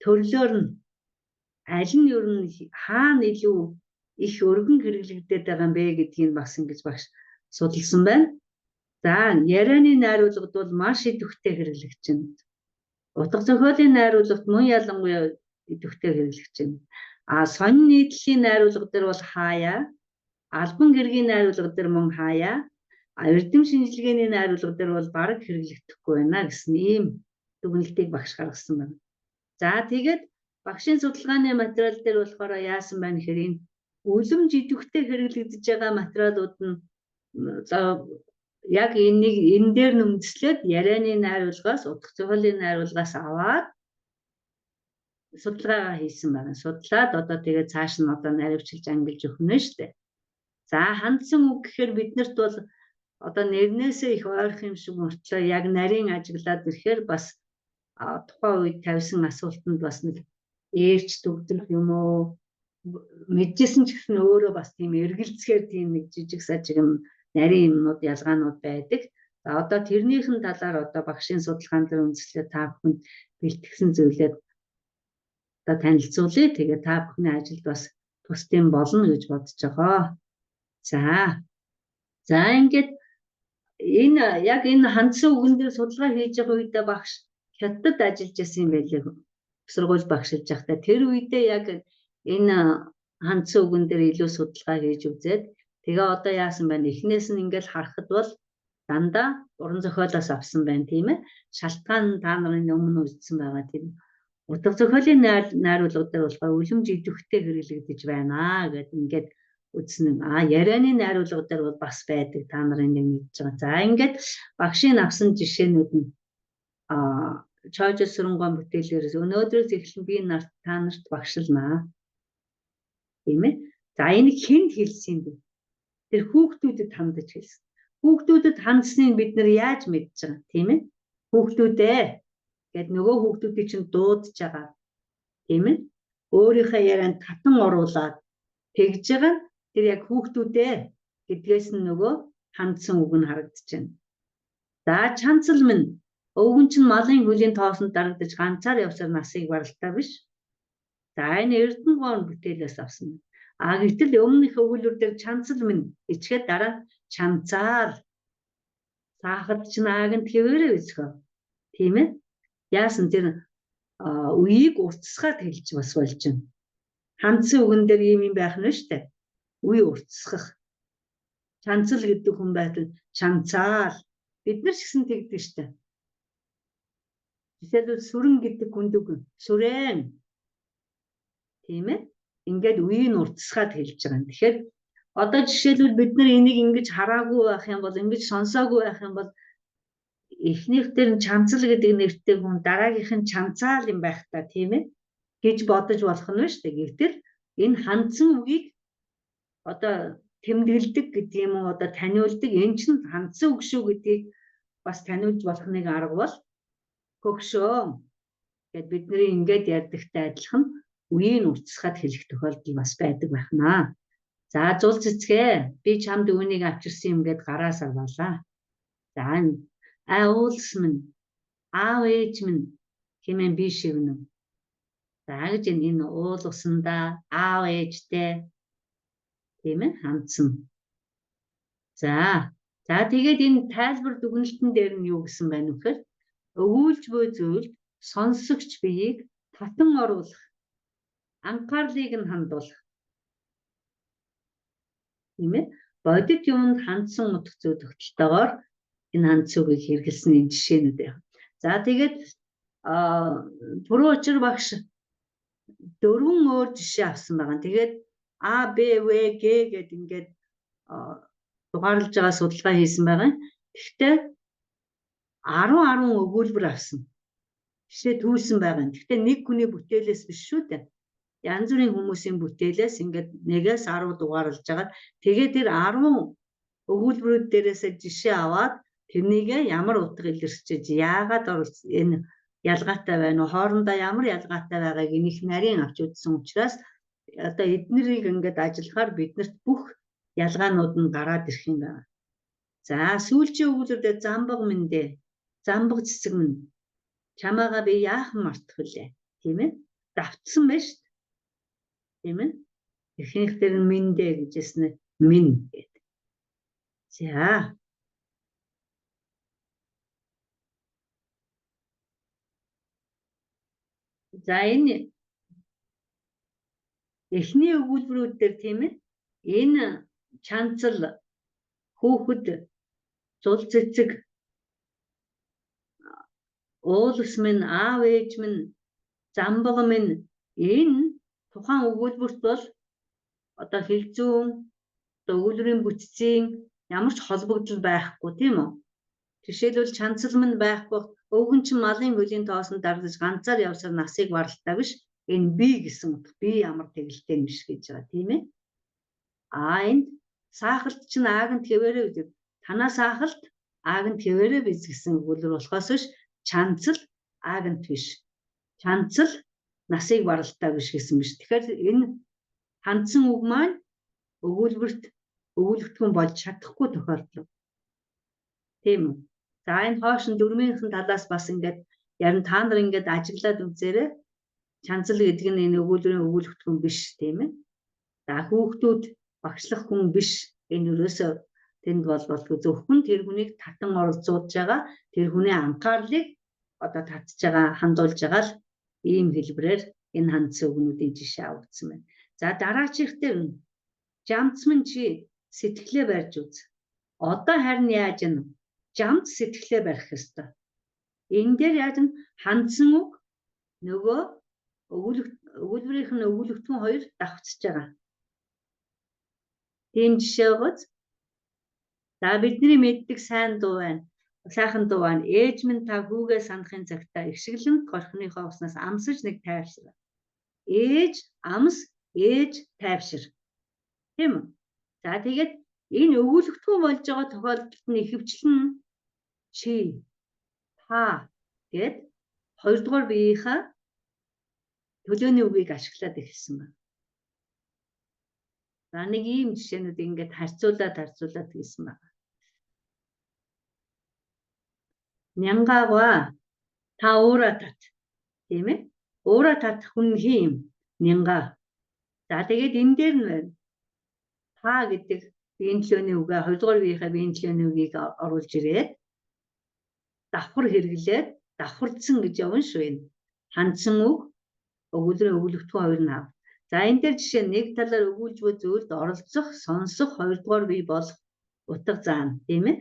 төрлөөр нь аль нь ер нь хаана илүү их өргөн хэрэглэгдээд байгаа юм бэ гэдгийг бас ингэж багш судалсан байна. За ярианы найруулгад бол маш идэвхтэй хэрэглэгдэж байна. Утга зохиолын найруулгад мөн ялангуяа идэвхтэй хэрэглэгдэж байна. Сонин нийтлэлийн найруулга дээр бол хаяа, албан гэргийн найруулга дээр мөн хаяа, эрдэм шинжилгээний найруулга дээр бол бараг хэрэглэгдэхгүй байна гэсэн ийм дүгнэлтийг багш гаргасан байна. За тэгээд багшийн судалгааны материал дээр болохоор яасан байна гэхээр энэ үлэмж идэвхтэй хэрэглэгдэж байгаа материалууд нь яг энэ дээр нэмэгдслээд ярианы найруулгаас, утга зохиолын найруулгаас аваад судалгаа хийсэн байна. Судлаад одоо тэгээд цааш нь одоо наривчилж ангилж өгнө шүү дээ. За хандсан үг гэхээр биднэрт бол одоо нэрнээсээ их ойрох юм шиг мөртлөө яг нарийн ажиглаад ирэхээр бас тухайн үед тавьсан асуултанд бас нэг ээрч төгдрөх юм уу мэдчихсэн ч гэсэн өөрөө бас тийм эргэлцгээр тийм нэг жижиг сажиг юм нарийн юмнууд ялгаанууд байдаг. За одоо тэрнийхэн талаар одоо багшийн судалгаан дээр үндэслээд та бүхэнд бэлтгэсэн зүйлээ одоо танилцуулъя. Тэгээд та бүхний ажилд бас тусдын болно гэж бодож байгаа. За ингээд энэ яг энэ хандсан үгэн дээр судалгаа хийж байгаа үедээ багш хятадд ажиллаж байсан юм байлээ. Сургууль багшилж байхдаа тэр үедээ яг энэ хандсан үгэн дээр илүү судалгаа хийж үзээд тэгээ одоо яасан байна? Эхнээс нь ингээд харахад бол дандаа уран зохиолоос авсан байна тийм ээ. Шалтгаан та нарын өмнө үзсэн байгаа тийм. Утга зохиолын найруулга дээр болохоор үлэмж идэвхтэй хэрэглэгдэж байна гэдэг ингээд үзсэн. Ярианы найруулга дээр бол бас байдаг та нарын нэг мэдж байгаа. За ингээд багшийн авсан жишээнүүд нь Чойжо Сүрэнгон бүтээлээрээс өнөөдрөөс эхлэн би та нарт багшлнаа. Тийм ээ. За энийг хэнд хэлсэн бэ? Тэр хүүхдүүдэд хандаж хэлсэн. Хүүхдүүдэд хандсныг бид нар яаж мэдж байгаа тийм ээ? Хүүхдүүдээ гэд нөгөө хүүхдүүдийг чинь дуудаж байгаа. Тийм ээ? Өөрийнхөө ярианд татан оруулаад тэгж байгаа нь тэр яг хүүхдүүдээ гэдгээс нь нөгөө хандсан үг нь харагдаж байна. За чанцал минь өвгөн чинь малын хөлийн тоосонд дарагдаж ганцаар явсаар насыг баралтай биш. За энэ Эрдэнэгоон бүтээлээс авсан. Гэтэл өмнөх өгүүлбэр дээр чанцал минь ичгээд дараа чанцаар саахад ч нааганд хэвээрээ өсгөө. Тийм ээ? Яасан тэр үеийг уртсгаад хэлж бас болж байна. Хандсан үгэн дээр юм байх нь шүү дээ. Үе уртсгах. Чанцал гэдэг хүн байтал чанцаал. Бид нар ч гэсэн тэгдэг шүү дээ. Жишээлбэл сүрэн гэдэг хүндэг сүрэн. Тийм ээ? Ингээд үеийг уртсгаад хэлж байгаа юм. Тэгэхээр одоо жишээлбэл бид нар энийг ингэж хараагүй байх юм бол, ингэж сонсоогүй байх юм бол эхнийх дээр нь чанцал гэдэг нэртэй хүн дараагийнх нь чанцаал юм байх та тийм ээ гэж бодож болох нь шүү дээ. Гэвтэл энэ хандсан үгийг одоо тэмдэглэдэг гэдэг юм уу одоо таниулдаг энэ чинь хандсан үг шүү гэдгийг бас таниулж болох нэг арга бол хөгшөө гэд бидний ингээд ярьдагтай адилхан үеийг уртсгаад хэлэх тохиолдол бас байдаг байна. За зул цэцгээ би чамд үүнийг авчирсан юм гэд гараас аваалаа. За уулс минь аав ээж минь хэмээн би шивнэ. За гэж энэ уулсандаа аав ээжтэй тийм ээ хандсан. За тэгээд энэ тайлбар дүгнэлтэн дээр нь юу гэсэн байна вэ гэхээр өгүүлж буй зүйлд сонсогч биеийг татан оруулах, анхаарлыг нь хандуулах. Тийм ээ бодит юмд хандсан утга зүй тогтолтойгоор энэ хандсан үгийг хэрэглэсэн энэ жишээнүүд байна. За тэгээд Пүрэв Учир багш 4 өөр жишээ авсан байгаа. Тэгээд А, Б, В, Г гэд ингээд дугаарлаж байгаа судалгаа хийсэн байгаа. Гэхдээ 10 өгүүлбэр авсан. Жишээ түүсэн байгаа. Гэхдээ нэг хүний бүтээлээс биш шүү дээ. Янз бүрийн хүмүүсийн бүтээлээс ингээд 1-ээс 10 дугаарлаж байгаа. Тэгээд тэр 10 өгүүлбэрүүд дээрээс жишээ аваад тэрнийг ямар утга илэрчээж яагаад энэ ялгаатай байна уу? Хоорондоо ямар ялгаатай байгааг энийх нарийн авч үзсэн учраас одоо эднэрийг ингээд ажиллахаар биднэрт бүх ялгаанууд нь гараад ирэх юм байна. За сүүлчийн өгүүлбэрдээ замбаг минь дээ. Замбаг цэцэг минь. Чамаага би яахан мартах вүлээ? Тийм ээ? Давтсан байна шүү дээ. Тийм ээ? Эхнийх дээр нь минь дээ гэжсэн нь минь гэдэг. За. За энэ эхний өгүүлбэрүүд дээр тийм ээ? Энэ чанцал хүүхэд зул цэцэг уулс минь аав ээж минь замбаг минь энэ тухайн өгүүлбэрт бол одоо хэлзүүн өгүүлбэрийн бүтцийн ямар ч холбогдол байхгүй тийм үү? Жишээлбэл чанцал минь байхгүй өвгөн чинь малын хөлийн тоосон дарлаж ганцаар явсаар насыг баралтай биш энэ би гэсэн утга би ямар тэгэлтэй биш гэж байгаа тийм ээ? Энд саахалт чинь ааганд хэвээрээ гэдэг. Танаа саахалт ааганд хэвээрээ биз гэсэн өгүүлбэр болохоос биш чанцал ааганд биш. Чанцал насыг баралтай биш гэсэн биш. Тэгэхээр энэ хандсан үг маань өгүүлбэрт өгүүлэгдэхүүн болж чадахгүй тохиолдол. Тийм үү? За энэ хоош нь дөрмийнхэн талаас бас ингээд ярин та нар ингээд ажиглаад үзээрэй. Чанцал гэдэг нь энэ өгүүлбэрийн өгүүлэгдэхүүн биш тийм ээ. За хүүхдүүд багшлах хүн биш. Энэ өрөөсөө тэнд болбол зөвхөн тэр хүнийг татан оролцуулж байгаа тэр хүний анхаарлыг одоо татж байгаа хандуулж байгаа л ийм хэлбэрээр энэ хандсан үгнүүдийн жишээ авагдсан байна. За дараачих дээр жамцман чи сэтгэлээ барьж үз. Одоо харин яаж нь жамц сэтгэлээ барих ёстой. Энэ дээр яаж нь хандсан үг нөгөө өгүүлбэрийнх нь өгүүлэгдэхүүн хоёр давхцаж байгаа. Тийм жишээ гоц. За бидний мэддэг сайн дуу байна. Сайхан дуу байна. Ээж минь та хүүгээ санахын цагтаа ихшгэлэн горхныхоо уснаас амсаж нэг тайвшир. Ээж, амс, ээж, тайвшир. Тийм үү? За тэгээд энэ өгүүлэгдэхүүн болж байгаа тохиолдолд нь ихэвчлэн чи, та гэд хоёрдугаар биеийнхаа төлөөний үгийг ашиглаад ирсэн байна. За нэг ийм жишээнүүд ингээд харьцуулаад хийсэн байна. Нянгаагаа та уура тат. Тийм ээ? Уура татах хүн хин нянгаа. За тэгээд энэ дээр нь байна. Та гэдэг биеийн төлөөний үгээ хоёрдугаар биеийнхаа биеийн төлөөний үгийг оруулж ирээд давхар хэрэглээд давхардсан гэж явна шүү энэ. Хандсан үг өгүүлбэрийн өгүүлэгдэхүүн хоёр нь ав. За энэ дээр жишээ нэг талаар өгүүлж буй зүйлд оролцох, сонсох хоёрдугаар бие болох утга заана, тийм ээ?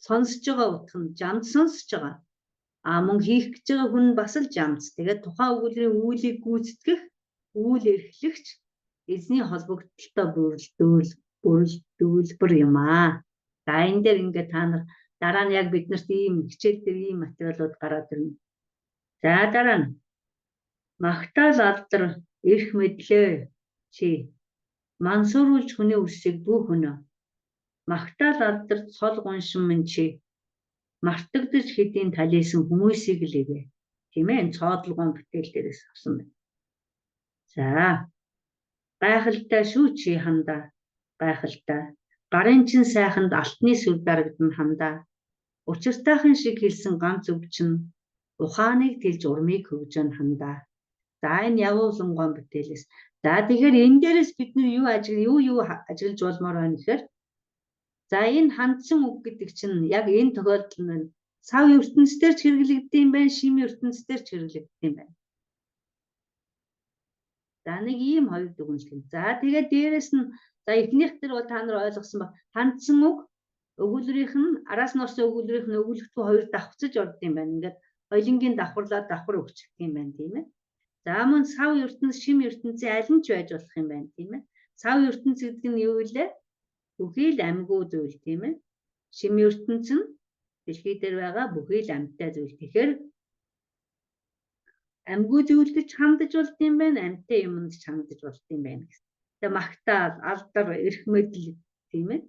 Сонсож байгаа утга нь жамц сонсож байгаа. Мөн хийх гэж байгаа хүн бас л жамц. Тэгээд тухайн өгүүлбэрийн үйлийг гүйцэтгэх, үйл эрхлэгч эзний холбогдолтой бүрэлдэхүүн юм аа. За энэ дээр ингээд та нар дараа нь яг биднэрт ийм хичээл дээр ийм материалууд гараад ирнэ. За дараа нь магтаал алдар эрх мэдлээ чи мансууруулж хүний үрсийг бүү хөнөө. Магтаал алдар цол гуншин минь чи мартагдаж хэдийн талисан хүмүүсийг л ивэ. Тийм ээ энэ цоодлогон бүтээл дээрээс авсан байна. За гайхалтай шүү чи хандаа гайхалтай. Гарын чин сайханд алтны сүр дарагдан хандаа. Учиртайхан шиг хэлсэн ганц үг чинь ухааныг тэлж урмыг хөгжөн хандаа. За энэ явуулангон бүтээлээс. За тэгэхээр энэ дээрээс бид юу ажиглаж болмоор байна гэхээр за энэ хандсан үг гэдэг чинь яг энэ тохиолдол нь сав ертөнцийн ч хэрэглэгддэг юм байна, шим ертөнцийн ч хэрэглэгддэг юм байна. За нэг ийм хоёр дүгнэлт. За тэгээд дээрэс нь за эхнийх дээр бол та нар ойлгосон ба хандсан үг өгүүлбэрийнх нь араас нь орсон өгүүлбэрийнх нь өгүүлэгдэхүүн хоёр давхцаж орд юм байна. Ингээд хоёлынгийн давхарлаад давхар өгчих юм байна, тийм ээ. За мөн сав ертөнц, шим ертөнцийн аль нь ч байж болох юм байна, тийм ээ. Сав ертөнц гэдэг нь юу вэ? Бүхий л амьгүй зүйл, тийм ээ. Шим ертөнц нь дэлхий дээр байгаа бүхий л амьтай зүйл. Тэгэхээр амьгүй зүйлд ч хандаж болд юм байна, амьтай юмд ч хандаж болд юм байна гэсэн. Тэгээ магтаал, алдар, эрх мэдэл, тийм ээ.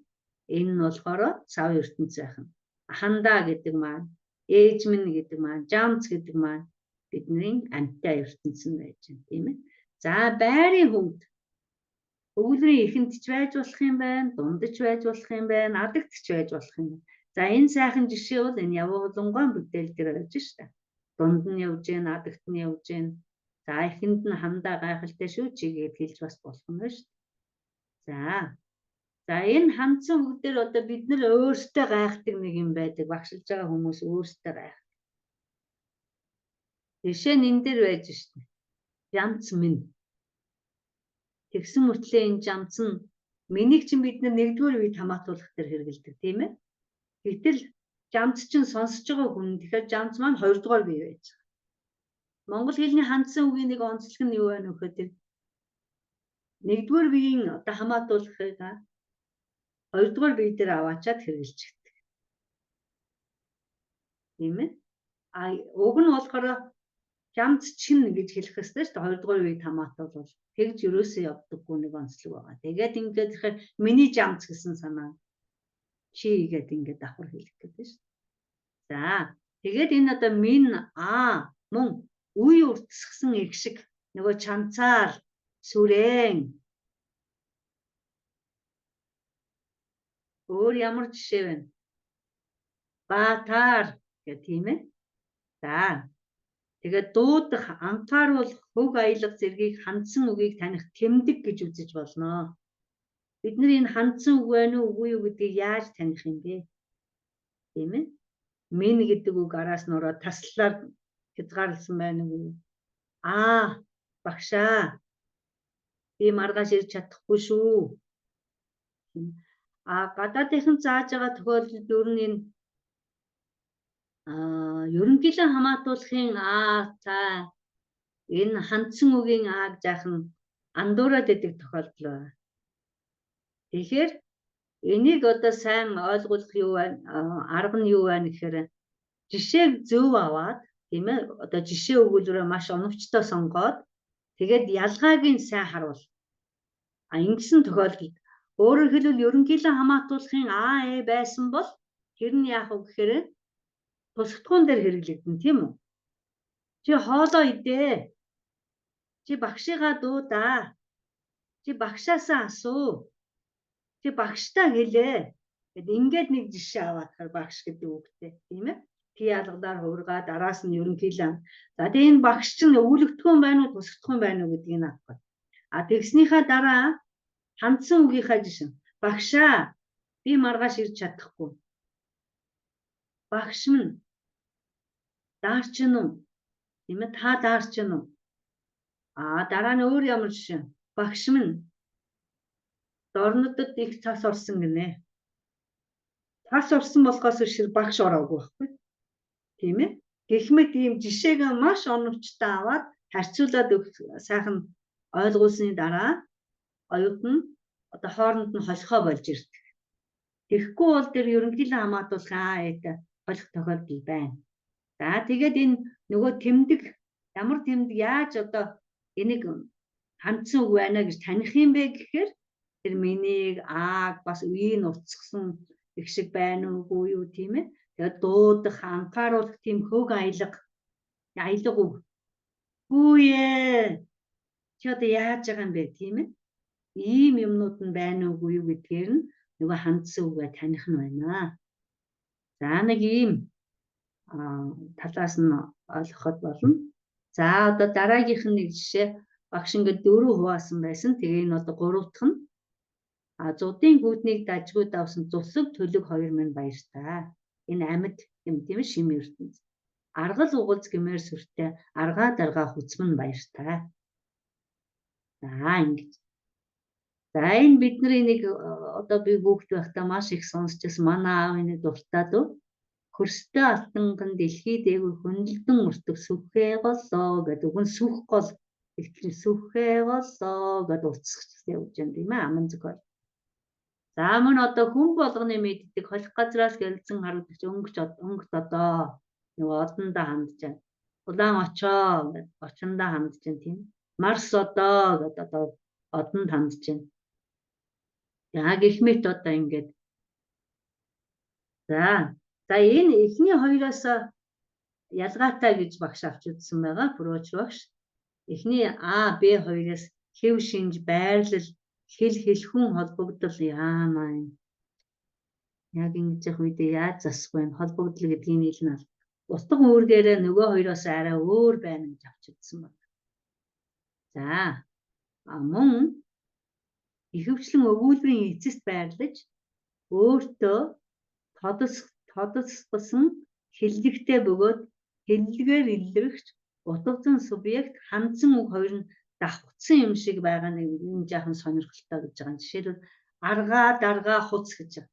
Энэ нь болохоор цав ертөнц байх нь. Хандаа гэдэг маань, ээж минь гэдэг маань, жамц гэдэг маань бидний амьтаа ертөнц нь байж байна, тийм ээ. За байрын хөвд өвлөрийн эхэнд ч байж болох юм байна, дунд ч байж болох юм байна, адагт ч байж болох юм байна. За энэ сайхан жишээ бол энэ явуулангуй бүтээл дээр байж штэ. Дунд нь явж гэн, адагт нь явж гэн. За эхэнд нь хандаа гайхалтай шүү чигээд хэлж бас болох юм байна штэ. За энэ хандсан үг дээр одоо бид нар өөрсдөө гайхдаг нэг юм байдаг. Багшилж байгаа хүмүүс өөрсдөө гайхдаг. Жишээ нь энэ дээр байж штэ. Жамц минь. Тэгсэн мөртлөө энэ жамц нь миний чинь бид нар нэгдүгээр үед хамаатуулах дээр хэрэгэлдэг тийм ээ. Гэтэл жамц чинь сонсож байгаа хүн тэгэхээр жамц маань хоёрдугаар бие байж байгаа. Монгол хэлний хандсан үгийн нэг онцлог нь юу вэ нөхөд? Нэгдүгээр биеийн одоо хамаатуулахыг хоёрдугаар бие дээр аваачаад хэрэгжилчихдэг. Тийм ээ. Уг нь болохоор жамц чинь гэж хэлэх ёстой шүү дээ. Хоёрдугаар үед хамаатуулвал тэгж ерөөсөө явдаггүй нэг онцлог байгаа. Тэгээд ингээд тэгэхээр миний жамц гэсэн санаа чи гэдэг ингээд давхар хэлэх гэдэг шүү дээ. За тэгээд энэ одоо минь мөн үе уртсгсан их шиг нөгөө чанцаар сүрэн өөр ямар жишээ вэ? Баатар гэх тийм ээ. За тэгээд дуудах анхааруул хөг аялга зэргийг хандсан үгийг таних тэмдэг гэж үзэж болно. Бид нар энэ хандсан үг байна уу үгүй юу гэдгийг яаж таних юм бэ? Тийм ээ. Минь гэдэг үг араас нь ороод таслаар хязгаарласан байна уу? Багшаа. Би маргааш ирж чадахгүй шүү. Гадаадынхан зааж байгаа тохиолдолд ер нь энэ ерөнхийдөө хамаатуулахын энэ хандсан үгийн жаахан андуураад идэг тохиолдол байна. Тэгэхээр энийг одоо сайн ойлгох юу байна? Арга нь юу байна гэхээр жишээг зөв аваад тийм ээ одоо жишээ өгүүлбэрээ маш оновчтой сонгоод тэгээд ялгааг нь сайн харуул. Ингэсэн тохиолдолд өөрөөр хэлбэл ерөнхийдөө хамаатуулахын байсан бол тэр нь яах вэ гэхээр тусгатгуун дээр хэрэглэгдэн тийм үү? Чи хоолоо идээ. Чи багшигаа дуудаа. Чи багшаасаа асуу. Чи багштай хэлээ. Гэт ингээд нэг жишээ аваад багш гэдэг үгтэй тийм ээ. Ти ялгадаар хуургаад араас нь ерөнхийдөө. За тэгээ энэ багш чинь өвлөгдөхөн байна уу, тусгатгуун байна уу гэдгийг авах. Тэгснийхаа дараа хандсан үгийнхаа жишээ. Багшаа би маргааш ирж чадахгүй. Багш минь даарч нь тийм ээ та даарч нь дараа нь өөр ямар жишээ. Багш минь дорнодод их цас орсон гинэ. Цас орсон болохоос шир багш ороогүй байхгүй. Тийм ээ. Гэхмэд ийм жишээг маш оновчтой аваад харьцуулаад сайхан ойлгуулсны дараа оюут нь одоо хооронд нь холхоо болж ирдэг. Тэгэхгүй бол тэр ерөнхийдөө хамаатуулах холих тохиолдол байна. За тэгээд энэ нөгөө тэмдэг ямар тэмдэг яаж одоо энийг хандсан үг байна гэж таних юм бэ гэхээр тэр минийг бас үеийг уцсан их шиг байна уугүй юу тийм ээ. Тэгээд дуудах, анхааруулах тийм хөг аялга үг. Хүүе. Чи одоо яаж байгаа юм бэ тийм ээ? Ийм юмнууд нь байна уугүй юу гэдгээр нь нөгөө хандсан үгээ таних нь байна. За нэг ийм талаас нь ойлгоход болно. За одоо дараагийнх нь нэг жишээ багш ингээд 4 хуваасан байсан. Тэгээ энэ одоо 3 дахь нь зуудын гүднийг дажгүй давсан зуслаг төлөг 2 минь баяртай. Энэ амьд юм тийм ээ шим ертөнц. Аргал угалз гэмээр сүртэй аргаа даргаа хүчмэн баяртай. За ингэж. За энэ бидний нэг одоо би бүгд байхдаа маш их сонсчихсан манай аав энэ дуртай дуу. Хөрстэй алтанган дэлхий дээгүүр хөндлөлтөн мөртөг сүхээ голоо гэдэг үгэн сүх гол ихтгэл сүхээ голоо гэдэг уцсахтай явж байна тийм ээ аман зохиол. За мөн одоо хүн болгоны мэддэг холих газраас гялцсан харагдаж өнгөт одоо нөгөө одондоо хандж байна. Улаан очоо гэдэг очондоо хандж байна тийм. Марс одоо гэдэг одоо одонд хандж байна. Яг их мэт одоо ингээд За энэ эхний хоёроос ялгаатай гэж багш авч үзсэн байгаа. Пүрөөч багш. Эхний А, Б хоёроос хэв шинж, байрлал, хэл хэлхэн холбогдол яамаа юм. Яг ингэж явах үедээ яаж засахгүй юм. Холбогдол гэдгийг нийлнэ. Утга үүргээрээ нөгөө хоёроос арай өөр байна гэж авч үзсэн байна. За мөн ихэвчлэн өгүүлбэрийн эцэст байрлаж өөртөө тодосгосон хэллэгтэй бөгөөд хэллэгээр илэрхж утгазан субъект хандсан үг хоёр нь давхцсан юм шиг байгаа нэг энэ жаахан сонирхолтой гэж байгаа. Жишээлбэл аргаа даргаа хуц гэж байна.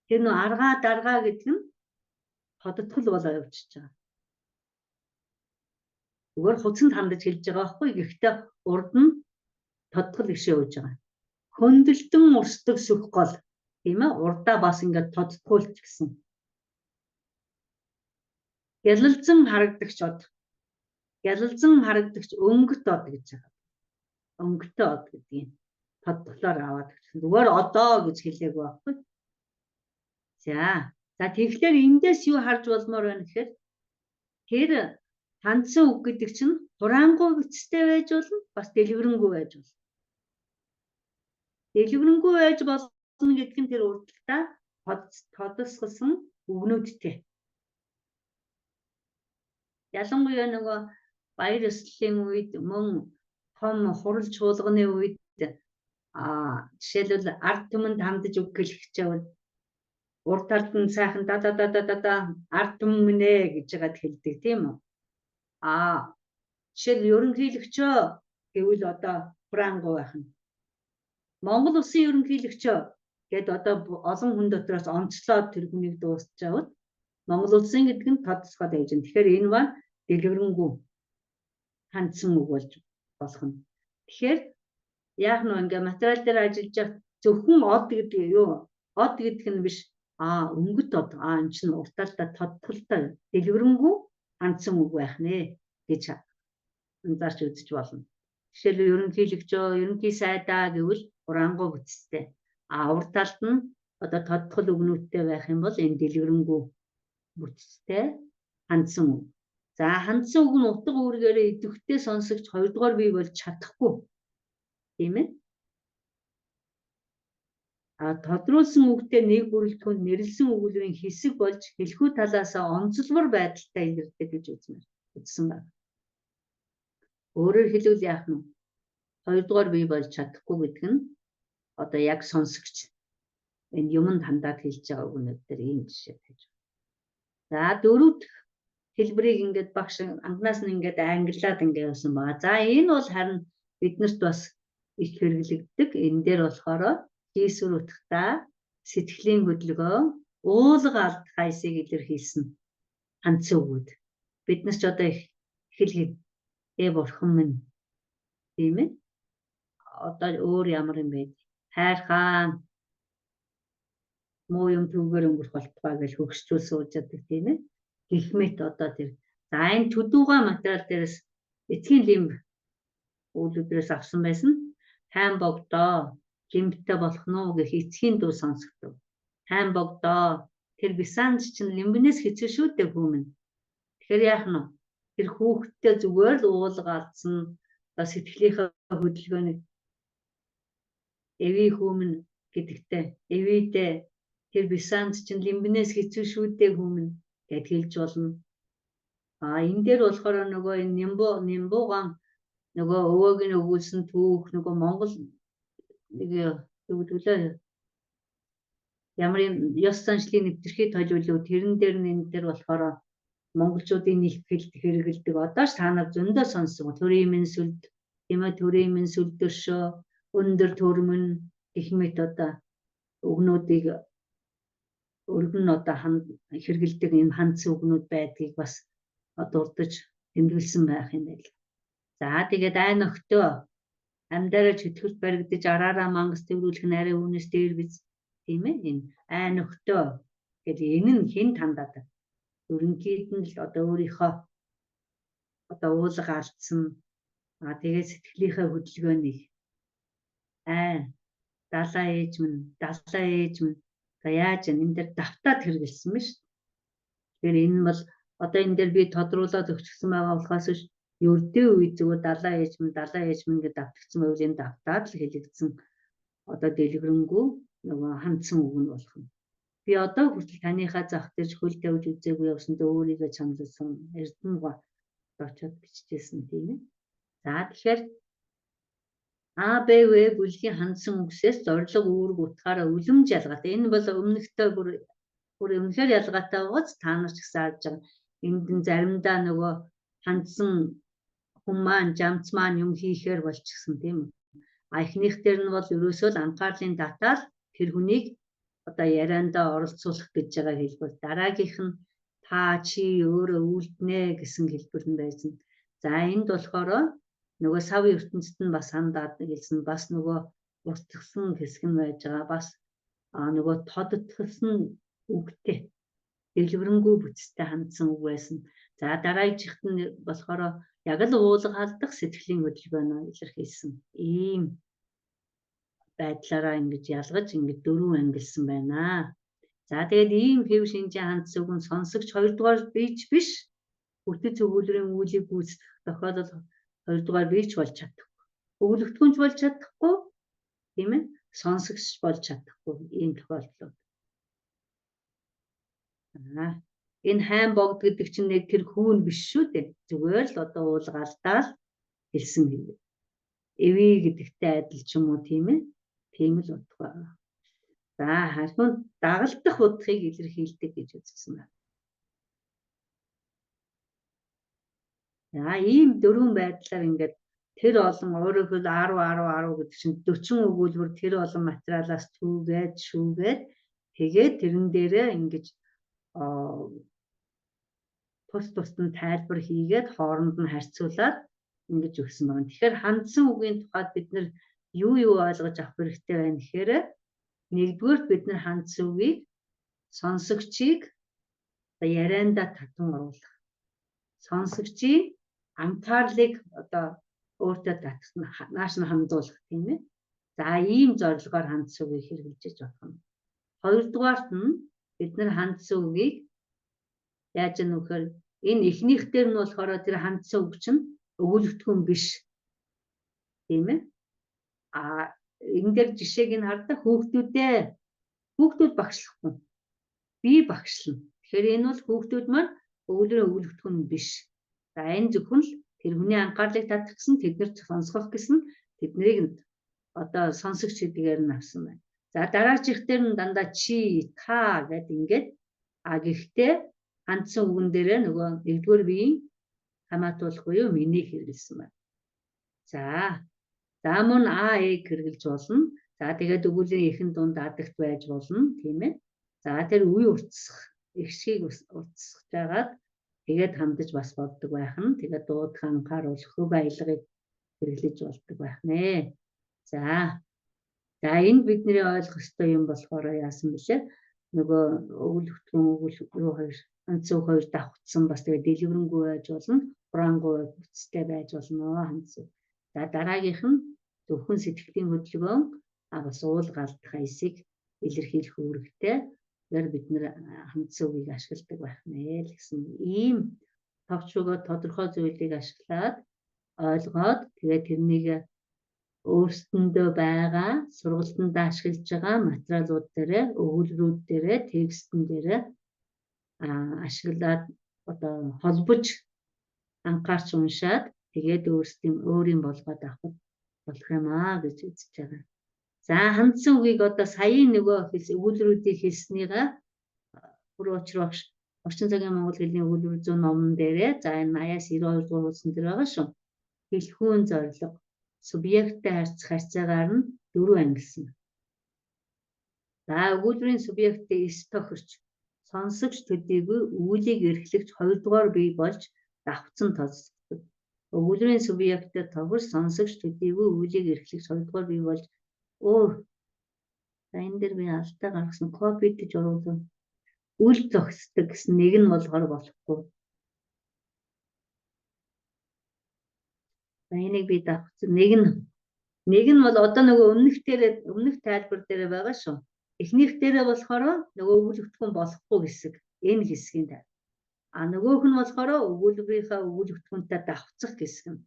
Тэр нөө аргаа даргаа гэдэг нь тодтгол болоо явчихж байгаа. Зүгээр хуцанд хандаж хэлж байгаа байхгүй. Гэхдээ урд нь тодтгол гэж явж байгаа. Хөндлөлтөн урсдаг сүх гол тийм ээ, урдаа бас ингээд тодтгуулч гэсэн. Гялалзан харагдагч од. Гялалзан харагдагч өнгөт од гэж байгаа. Өнгөтэй од гэдгийг тодтголоор аваад гэсэн. Зүгээр одоо гэж хэлээгүй байхгүй. За тэгэхээр эндээс юу харж болмоор байна гэхээр тэр хандсан үг гэдэг чинь хураангуй бичтэй байж болно, бас дэлгэрэнгүй байж болно. Дэлгэрэнгүй байж болно гэдэг нь тэр урдталтаа тодосгосон үгнүүдтэй. Ялангуяа нөгөө баяр ёслолын үед мөн том хурал чуулганы үед жишээлбэл ард түмэнд хандаж үг хэлчихвэл урд талд нь сайхан ард түмэн ээ гэж яагаад хэлдэг тийм үү? Жишээл ерөнхийлөгчөө гэвэл одоо хураангуй байх нь. Монгол улсын ерөнхийлөгчөө гэд одоо олон хүн дотроос онцлоод тэр хүнийг дуусч аваад Монгол улсын гэдэг нь тодтолцоод байж байна. Тэгэхээр энэ маань дэлгэрэнгүй хандсан үг болж болох нь. Тэгэхээр яг нөө ингээ материал дээр ажиллаж байгаа зөвхөн од гэдэг юу? Од гэдэг нь биш. Өнгөт од. Энэ чинь урталтаа тодтолтой дэлгэрэнгүй хандсан үг байх нэ гэж анзаарч үзэж болно. Жишээлбэл ерөнхийлөгчөө, ерөнхий сайдаа гэвэл хураангуй бүтцтэй. Урд талд нь одоо тодтгол үгнүүдтэй байх юм бол энэ дэлгэрэнгүй бүтцтэй хандсан үг. За хандсан үг нь утга үүргээрээ идэвхтэй сонсогч хоёрдугаар бий болж чадахгүй. Тийм ээ? Тодруулсан үгтэй нэг бүрэлдэхүүн нэрлсэн өгүүлбэрийн хэсэг болж хэлхүү талаасаа онцлбор байдалтай илэрдэг гэж үзсэн байна. Өөрөөр хэлбэл яах нь хоёрдугаар бий болж чадахгүй гэдэг нь одоо яг сонсогч энэ юмд хандаад хэлж байгаа үгнүүд дээр ийм жишээ байж байна. За дөрөвд хэлбэрийг ингээд багш анханаас нь ингээд ангиллаад ингээд явсан байгаа. За энэ бол харин биднэрт бас их хэрэглэгддэг. Энэ дээр болохоор хийсвэр утгатай сэтгэлийн хөдөлгөөн уулга алдах хайсыг илэрхийлсэн хандсан үгүүд. Бид нар ч одоо их хэлхий бурхан минь тийм ээ. Одоо өөр ямар юм бэ? Хайрхаа муу юм түүгээр өнгөрөх болтугай гэж хөгшчүүл сууж яадаг тийм ээ. Гэх мэт одоо тэр энэ төдүүгөө материал дээрээс эцгийн лимб үйлдвэрээс авсан байсан. Хайн богдоо лимбтэй болох нь уу гэх эцгийн дуу сонсогдов. Хайн богдоо тэр бисанч чинь лимбнээс хэцүү шүү дээ хүмүн. Тэгэхээр яах нь тэр хүүхдтэй зүгээр л уулга алдсан сэтгэлийнхээ хөдөлгөөнийг эви хүмүн гэдэгтэй эвидээ тэр бисанч чинь лимбнээс хэцүү шүү дээ хүмүн гэд хэлж болно. Энэ дээр болохоор нөгөө энэ нимбуугаан нөгөө өвөөг нь өгүүлсэн түүх нөгөө Монгол нэг юу гэдгэлээ ямар ёс заншлын нэвтрхий тожиулуу тэрэн дээр нь энэ дээр болохоор монголчуудын их хэлд хэрэгэлдэг. Одоо ч та нар зөндөө сонссон. Төрийн минь сүлд тийм ээ, төрийн минь сүлдөршөө өндөр төрмөн гэх мэт одоо өгнүүдийг өргөн одоо хэрэгэлдэг юм хандсан үгнүүд байдгийг бас дурдж тэмдэглэсэн байх юм байл. За тэгээд айн өгтөө амьдараа чөтгөрт баригдаж араараа мангас төврүүлэх нарийн үнээс дээр биз тийм ээ. Энэ айн өгтөө гэдэг энэ нь хэн тандаад ерөнхийд нь л одоо өөрийнхөө одоо уулга алдсан тэгээд сэтгэлийнхээ хөдөлгөөнийг далаа ээж минь За яаж энэ дээр давтаад хэрэгэлсэн байна шүү. Тэгэхээр энэ бол одоо энэ дээр би тодруулаад өгчихсөн байгаа болохоос биш ердөө үе зүгээр далаа ээж минь гэдээ давтагдсан байвал энэ давтаад л хэлэгдсэн одоо дэлгэрэнгүй нөгөө хандсан үг нь болох юм. Би одоо хүртэл таныхаа зах дээр хөл тавьж үзээгүй явсандаа өөрийгөө чамласан эрдэнэ очоод бичижсэн тийм ээ. За тэгэхээр А, Б, В бүлгийн хандсан үгсээс зорилго үүрэг утгаараа үлэмж ялгаатай. Энэ бол өмнөхтэй бүр үнэхээр ялгаатай байгааз та нар ч гэсэн харж байгаа. Энд нь заримдаа нөгөө хандсан хүн маань жамц маань юм хийхээр болчихсон тийм үү. А эхнийх дээр нь бол ерөөсөө л анхаарлын татаал тэр хүнийг одоо яриандаа оролцуулах гэж байгаа хэлбэр. Дараагийнх нь та чи өөрөө үлднэ гэсэн хэлбэр нь байсан. За энд болохоор нөгөө савын ертөнцид нь бас хандаад хэлсэн бас нөгөө устгсан хэсэг нь байж байгаа. Бас нөгөө тодтолсон үгтэй дэлгэрэнгүй бүтцтэй хандсан үг байсан. За дараагийнхт нь болохоор яг л уулга халдах сэтгэлийн хөдөлгөөнөө илэрхийлсэн. Ийм байдлаараа ингэж ялгаж ингэж дөрвөн ангилсан байна. За тэгээд ийм хэв шинжийн хандсан үг нь сонсогч хоёрдугаар бийч биш. Бүтэц өгүүлбэрийн үүлийг гүйцэтгэх тохиолдол хоёрдугаар бийч болж чадахгүй. Өгүүлэгдэхүүнч болж чадахгүй. Тийм ээ? Сонсогч болж чадахгүй ийм тохиолдол. Энэ хайн богд гэдэг чинь нэг тэр хүүн биш шүү дээ. Зүгээр л одоо уулгаалдаал хэлсэн юм. Эви гэдэгтэй адил ч юм уу тийм ээ? Тийм л утга байна. За харин дагалдах утгыг илэрхийлдэг гэж үзсэн байна. За ийм дөрвөн байдлаар ингээд тэр олон өөрөөхөө 10 гэдэг чинь 40 өгүүлбэр тэр олон материалаас түүгээд шүүгээд тэгээд тэрэн дээрээ ингэж тусад нь тайлбар хийгээд хооронд нь харьцуулаад ингэж өгсөн байна. Тэгэхээр хандсан үгийн тухайд бид нар юу ойлгож авах хэрэгтэй байна гэхээр нэгдүгээр бид нар хандсан үгийг сонсогчийг яриандаа татан оруулах. Сонсогчийн анхаарлыг одоо өөртөө татсан нааш нь хандуулах тийм ээ. За ийм зорилгоор хандсан үгийг хэрэгжиж болох юм. Хоёрдугаарт нь бид нар хандсан үгийг яаж нөхөр энэ эхнийх дээр нь болохоор тэр хандсан үг чинь өгүүлэгдэхүүн биш. Тийм ээ. Энэ дээр жишээг нь хардаа хүүхдүүд багшлахгүй. Би багшлна. Тэгэхээр энэ бол хүүхдүүд маань өгүүлэгдэхүүн биш. За энэ зөвхөн л тэр хүний анхаарлыг татах гэсэн тэднэрт сонсгох гэсэн тэднийг одоо сонсогч гэдгээр нь авсан байна. За дараачих дээр нь дандаа чи та гэдэг ингээд гэхдээ хандсан үгэн дээрээ нөгөө нэгдүгээр биеийн хамаатуулах буюу миний хэрэгэлсэн байна. За мөн хэрэгэлж болно. За тэгээд өгүүлбэрийн эхэн дунд адагт байж болно тийм ээ. За тэр үе уртсах ихшгийг уртсах жагаад тэгээд хандаж бас болдог байх нь. Тэгээд дуудах анхааруулах хөв аялгыг хэрэглэж болдог байх нэ. За энэ бидний ойлгох ёстой юм болохоор яасан бэлээ? Нөгөө өгүүлбэрийн хоёр хандсан үг хоёр давхцсан бас тэгээд дэлгэрэнгүй байж болно. Хураангуй бүтцтэй байж болно хандсан. За дараагийнх нь зөвхөн сэтгэлийн хөдөлгөөн бас уулгаалдах аясыг илэрхийлэх үүрэгтэй. Тэгэхээр бид нэр хандсан үгийг ашигладаг байх нэ л гэсэн ийм товч өгөө тодорхой зүйлийг ашиглаад ойлгоод тэгээд тэрнийг өөрсдөндөө байгаа сургалтанд ашиглаж байгаа материалууд дээрээ өгүүлбэрүүд дээрээ текстэн дээрээ ашиглаад одоо холбож анхаарч уншаад тэгээд өөрийн болгоод авах болох юм гэж үзэж байгаа. За хандсан үгийг одоо саяын нөгөө өгүүлбэрүүдийг хэлснийгаа бүр очроош орчин цагийн монгол хэлний өгүүлбэр 100 номон дээрээ за энэ 80-аас 92 дугаар хуудсан дээр байгаа шүү. Хэлхүүн зорилго субъекттэй харьцах харьцаагаар нь 4 ангилсан. За өгүүлбэрийн субъекттэй эс тохирч сонсогч төдийгүй үүлийг эрхлэгч 2 дугаар бие болж давхцан тооцогддог. Өгүүлбэрийн субъекттэй тохирч сонсогч төдийгүй үүлийг эрхлэгч 2 дугаар бие болж за энэ дээр би алдаа гаргасан копи гэж оруулсан. Үл зохисдог гэсэн нэг нь болохоор болохгүй. За энийг би давхцсан нэг нь бол одоо нөгөө өмнөх тайлбар дээр байгаа шүү. Эхнийх дээрээ болохоор нөгөө өгүүлбэртгүн болохгүй хэсэг энэ хэсгийн тав. А нөгөөх нь болохоор өгүүлбэрийнхаа өгүүлбэртгүнтэй давхцах хэсэг нь.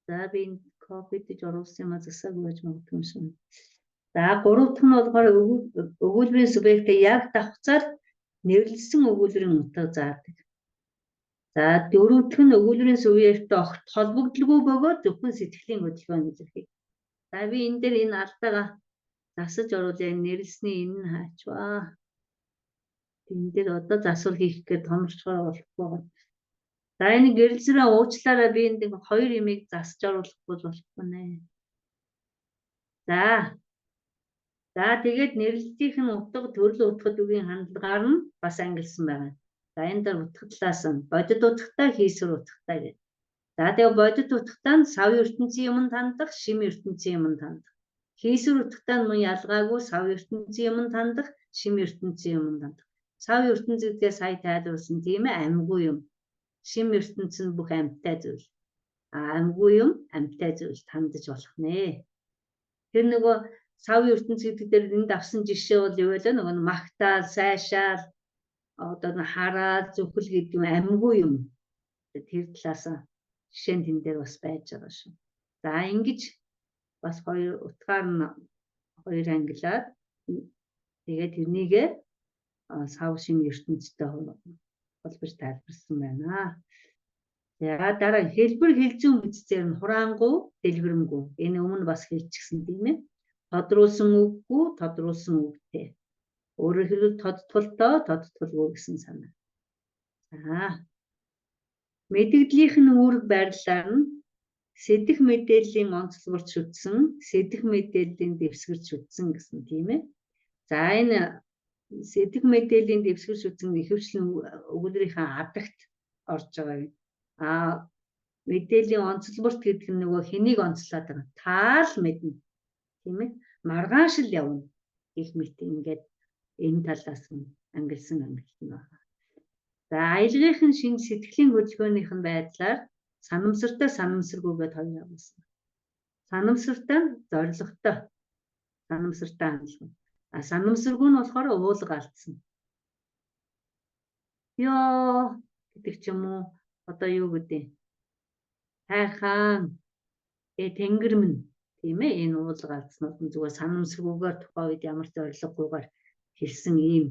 За би энэ копидж оруулсан юм а засаагүй байж магадгүй юм шиг. За гурав дахь нь болохоор өгүүлбэрийн субъектыг яг давхцаад нэрлэлсэн өгүүлбэрийн утга заадаг. За дөрөв дэх нь өгүүлбэрийн субъекттэй огт холбогдлого бөгөөд зөвхөн сэтгэлийн хөдөлгөөн илэрхий. За би энэ дээр энэ алдаага засаж оруулъя. Нэрлэлсний энэ нь хаачваа. Энэ дээр одоо засвар хийх гээд томорчгоор болохгүй байна. За энэ гэрэлзрээ уучлаарай, би энд хоёр имийг засаж оруулахгүй болохгүй нэ. За тэгээд нэрлэлтийн утга төрөл утгад үгийн хандлагаар нь бас ангилсан байна. За энэ дээр утга талаас нь бодит утгатай, хийсвэр утгатай гэдэг. За тэгээд бодит утгатай нь сав ертөнцийн юм тандах, шим ертөнцийн юм тандах. Хийсвэр утгатай нь мөн ялгаагүй сав ертөнцийн юм тандах, шим ертөнцийн юм тандах. Сав ертөнц гэдгээ сая тайлбарласан тийм ээ, амьгүй юм. Шим ертөнц нь бүх амьтай зүйл. Амьгүй юм, амьтай зүйл тандаж болох нэ. Тэр нөгөө сав ертөнц гэдэг дээр энд авсан жишээ бол юу вэ? Нөгөө магтаал, сайшаал, одоо хараа, зүхэл гэдэг юм амьгүй юм. Тэр талаас жишээ нь тэн дээр бас байж байгаа шүү. За ингэж бас хоёр утгаар нь хоёр ангилаад тэгээд тэрнийгээ сав шим ертөнцтэй холбож тайлбарсан байна. За дараа хэлбэр хэлзүүн бичсээр нь хураангуй, дэлгэрэнгүй. Энэ өмнө бас хэлчихсэн тийм ээ. Тодруулсан үггүй, тодруулсан үгтэй. Өөрөөр хэлбэл тодтолтой, тодтолгүй гэсэн санаа. За мэдгэдлийнх нь үүрэг байрлалаар нь сэдэх мэдээллийн онцлогт шүтсэн, сэдэх мэдээллийн дэвсгэрт шүтсэн гэсэн тийм ээ. За энэ сэдэх мэдээллийн дэвсгэр шүтсэн ихэвчлэн өгүүлбэрийнхаа адагт орж байгаа юм. Мэдээллийн онцлогт гэдэг нь нөгөө хэнийг онцлоод байгаа. Таал мэднэ. Тийм ээ. Маргаашил явна. Их мэт ингээд энэ талаас нь ангилсан ангилт нь байна. За аялгын шинж сэтгэлийн хөдөлгөөнийх нь байдлаар санамсартай, санамсаргүйгээд хоёр явуулсан. Санамсартай нь зорилготой. Санамсартай хандлага. Санамсаргүй нь болохоор уулга алдсан. Ёо гэдэг ч юм уу. Одоо юу гэдэг? Хайрхан, тэнгэр минь тийм ээ, энэ уулга алдсан нь зүгээр санамсаргүйгээр тухайн үед ямар ч зорилгогүйгээр хэлсэн ийм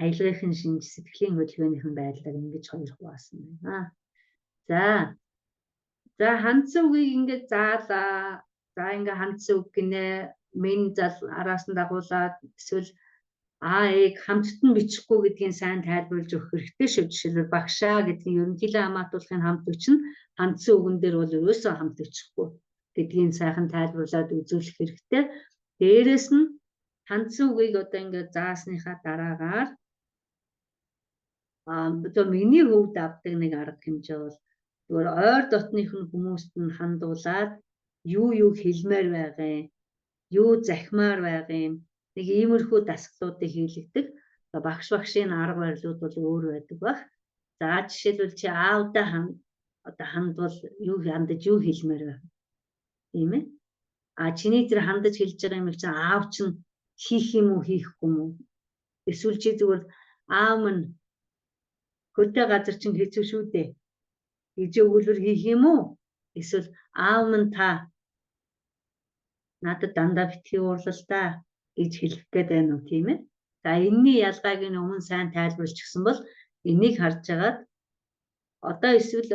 аялгын шинж сэтгэлийн хөдөлгөөнийхэн байдлаар ингэж хоёр хуваасан байна. За хандсан үгийг ингэж заалаа. За ингээ хандсан үг гинэ. Мен зал араас нь дагуулад эсвэл ээг хамттан бичихгүй гэдгийг сайн тайлбарлаж өгөх хэрэгтэй шүү. Жишээлбэл багшаа гэдгийг ерөнхийдөө хамаатуулахын хамт хүч нь хандсан үгэн дээр бол ерөөсөө хамт бичихгүй гэдгийг сайхан тайлбарлаад үзүүлэх хэрэгтэй. Дээрээс нь хандсан үгийг одоо ингээ заасныхаа дараагаар одоо миний хөвд авдаг нэг арга хэмжээ бол зүгээр ойр дотных нь хүмүүст нь хандуулаад юу хэлмээр байгаа юм, юу захимаар байгаа юм, нэг иймэрхүү дасгалуудыг хийлэгдэг. Багшийн арга барилуд бол өөр байдаг баг. За жишээлбэл чи аавдаа хандвал юу хандаж юу хэлмээр байна. Тийм ээ. Чиний тэр хандаж хэлж байгаа юм чинь аав чинь хийх юм уу, хийхгүй юм уу? Эсвэл чи зүгээр аав минь хөдөө газар чинь хэцүү шүү дээ. Гэж өгүүлбэр хийх юм уу? Эсвэл аав минь та надад дандаа битгий уурлалаа гэж хэлэх гээд байна уу, тийм ээ? За энэний ялгааг нь өмнө сайн тайлбарлчихсан бол энийг харж агаад одоо эсвэл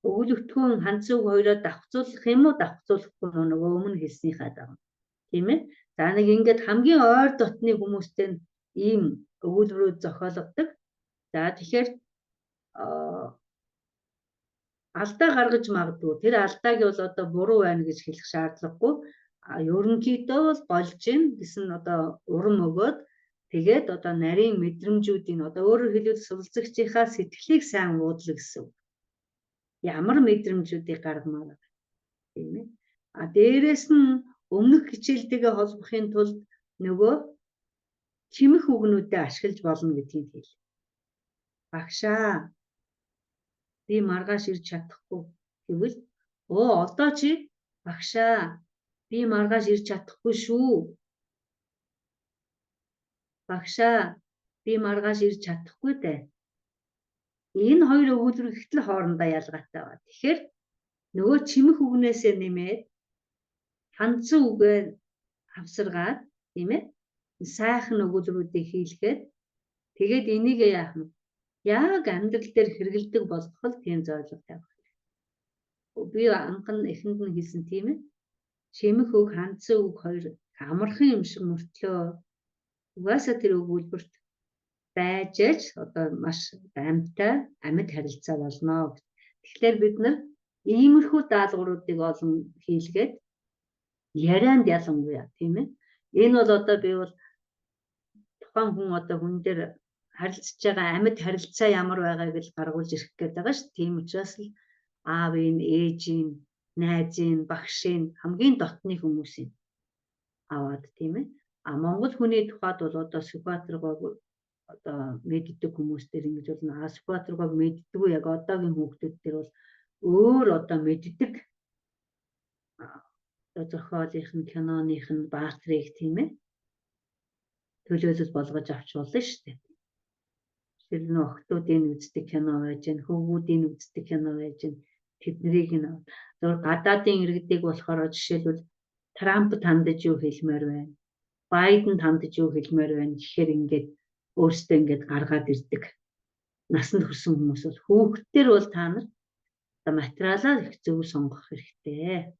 өгүүлбэртгүүн хандсан үг хоёроо давхцуулах юм уу, давхцуулахгүй юу, нөгөө өмнө хэлснийхаа дагуу. Тийм ээ? За нэг ингээд хамгийн ойр дотны хүмүүстэй ийм өгүүлбэрүүд зохиологдог. За тэгэхээр алдаа гаргаж магадгүй. Тэр алдааг бол одоо буруу байна гэж хэлэх шаардлагагүй. Ерөнхийдөө бол болж юм гэсэн одоо урам өгөөд тэгээд одоо нарийн мэдрэмжүүдийн одоо өөрөөр хэлбэл суралцагчийнхаа сэтгэлийг сайн уудлаа гэсэн. Ямар мэдрэмжүүдийг гаргамаар байна. Тийм ээ. Дээрээс нь өмнөх хичээлтэйгээ холбохын тулд нөгөө чимэх үгнүүдэд ашиглаж болно гэдгийг хэл. Багшаа би маргааш ирж чадахгүй гэвэл одоо чи багшаа би маргааш ирж чадахгүй шүү Багшаа би маргааш ирж чадахгүй дээ. Энэ хоёр өгүүлбэр ихтэл хоорондоо ялгаатай байна. Тэгэхээр нөгөө чимэх үгнээсээ нэмээд хандсан үгээр авсаргаад тийм ээ сайхан өгүүлбэрүүдийг хийлгээд тэгээд энийг яах нь яг амьдрал дээр хэрэгэлдэг болгох л тийм зорилго тавих. Би анхан эхэнд нь хэлсэн тийм ээ. Чимэх үг, хандсан үг хоёр амархан юм шиг мөртлөө угаасаа тэр өгүүлбэрт байж аж одоо маш амьтай амьд харилцаа болно. Тэгэхээр бид нар иймэрхүү даалгавруудыг олон хийлгээд ярианд ялангуяа тийм ээ. Энэ бол одоо би бол тухайн хүн одоо хүн дээр харилцаж байгаа амьд харилцаа ямар байгааг л гаргуулж ирэх гээд байгаа шүү. Тийм учраас л аавын, ээжийн, найзын, багшийн хамгийн дотны хүмүүсийн аваад тийм ээ. Монгол хүний тухайд бол одоо Сүхбаатаргойг одоо мэддэг хүмүүс дээр ингэж болно. Сүхбаатаргойг мэддэггүй яг одоогийн хүүхдүүд дээр бол өөр одоо мэддэг зохиолынх нь, киноных нь баатрийг тийм ээ төлөөлөл болгож авч болно шүү дээ. Тэр нөх охтуудын үздэг кино байж гэн, хөвгүүдийн үздэг кино байж гэн тэднийг нь зөв гадаадын иргэдэг болохоор жишээлбэл Трамп тандаж юу хэлмээр байна. Байден тандаж юу хэлмээр байна гэхээр ингээд өөрсдөө ингээд гаргаад ирдэг. Насанд хүрсэн хүмүүс бол хүүхдтэр бол та нар одоо материалаа их зөв сонгох хэрэгтэй.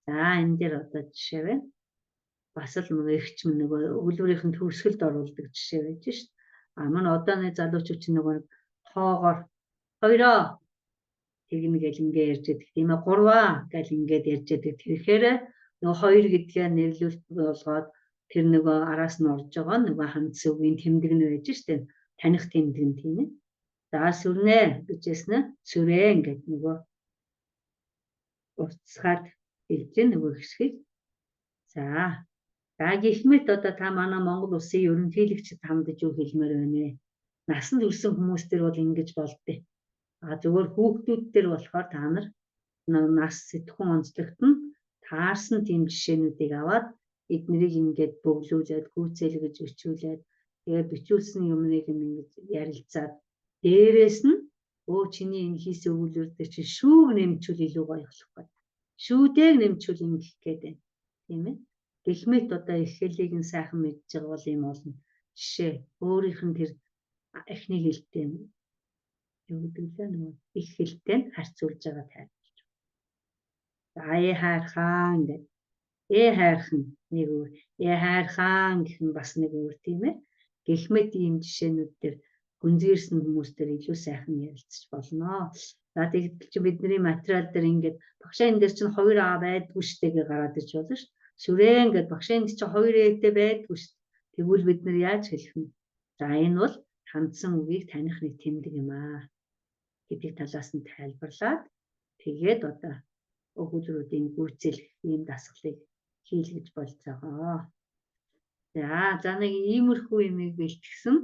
За энэ дээр одоо жишээ байна. Бас л нөгөө ихч нөгөө өгүүлбэрийн төгсгөлд оруулдаг жишээ байж шít. Манай одооны залуучууд чинь нөгөө тоогоор хоёроо тэгнэ гэл ингээ ярьж байдаг. Тийм ээ гурваа гэл ингээд ярьж байдаг. Тэгэхээр нөгөө хоёр гэдгээ нэрлүүлэлт болгоод тэр нөгөө араас нь орж байгаа нөгөө хандсан үгийн тэмдэг нь байж шít. Таних тэмдэг нь тийм ээ. За сүрнэ гэжсэн нь сүрэн гэдэг нөгөө уцсгаад хэлж нөгөө хэсгийг. За гихмит одоо та манай Монгол улсын ерөнхийлөгчд хамдаж юу хэлмээр байна вэ? Насанд хүрсэн хүмүүс төр бол ингэж болдё. Зүгээр хүүхдүүд төр болохоор та нар нас сэтгхүүн онцлогт нь таарсан тийм жишээнүүдийг аваад эднэрийг ингээд бөглүүлээд гүйцэлгэж бичүүлээд тэгээд бичүүлсэн юмныг ингэж ярилцаад дээрээс нь чиний энэ хийсэн өгүүлбэр дээр чи шүүг нэмчүүл илүү гоё болох гэдэг. Шүүдэг нэмчүүл юм гэх гээд байна. Тийм ээ. Гихмит одоо их хэлийг нь сайхан мэдж байгаа бол юм болно. Жишээ өөрийнх нь тэр эхний хэлтэй юм. Юу гэдэг вэ нөгөө их хэлтэй харьцуулж байгаа тайлбарч. За хайрхан гэдэг. Хайрхан нэг өөр. Хайрхан гэх нь бас нэг өөр тийм ээ. Гихмит ийм жишээнүүд дээр гүнзгийрсэн хүмүүс дээр илүү сайхан ярилцж болно. За тэгвэл чи бидний материал дээр ингээд багшаа энэ дээр чинь 2 аа байдгүй штэ гэж гараад иж болно ш. Сүрэн гэдэг багшаа энэ чинь 2 ээтэй байдгүй ш. Тэгвэл бид нар яаж хэлэх вэ? За энэ бол хандсан үгийг таних нэг тэмдэг юм аа гэдэг талаас нь тайлбарлаад тэгээд одоо өгүүлбэрүүдийн гүйцэлх ийм дасгалыг хийлгэж болцоогоо. За нэг иймэрхүү юмыг бэлтгэсэн.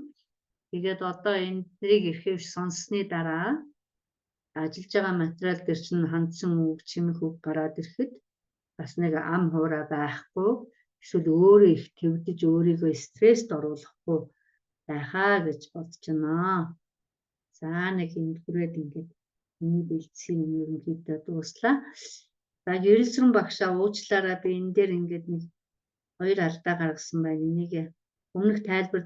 Тэгээд одоо энднийг ирэхээр сонссны дараа ажиллаж байгаа материал дээр чинь хандсан үг, чимэх үг гараад ирэхэд бас нэг ам хуурай байхгүй эсвэл өөрөө их твдэж өөрийгөө стресст оруулахгүй байхаа гэж бодож байна. За нэг энд хүрээд ингээд миний бэлдсэн юм ерөнхийдөө дууслаа. За Ерэлсрэн багшаа уучлаарай би энэ дээр ингээд нэг 2 алдаа гаргасан байна. Энийг өмнөх тайлбар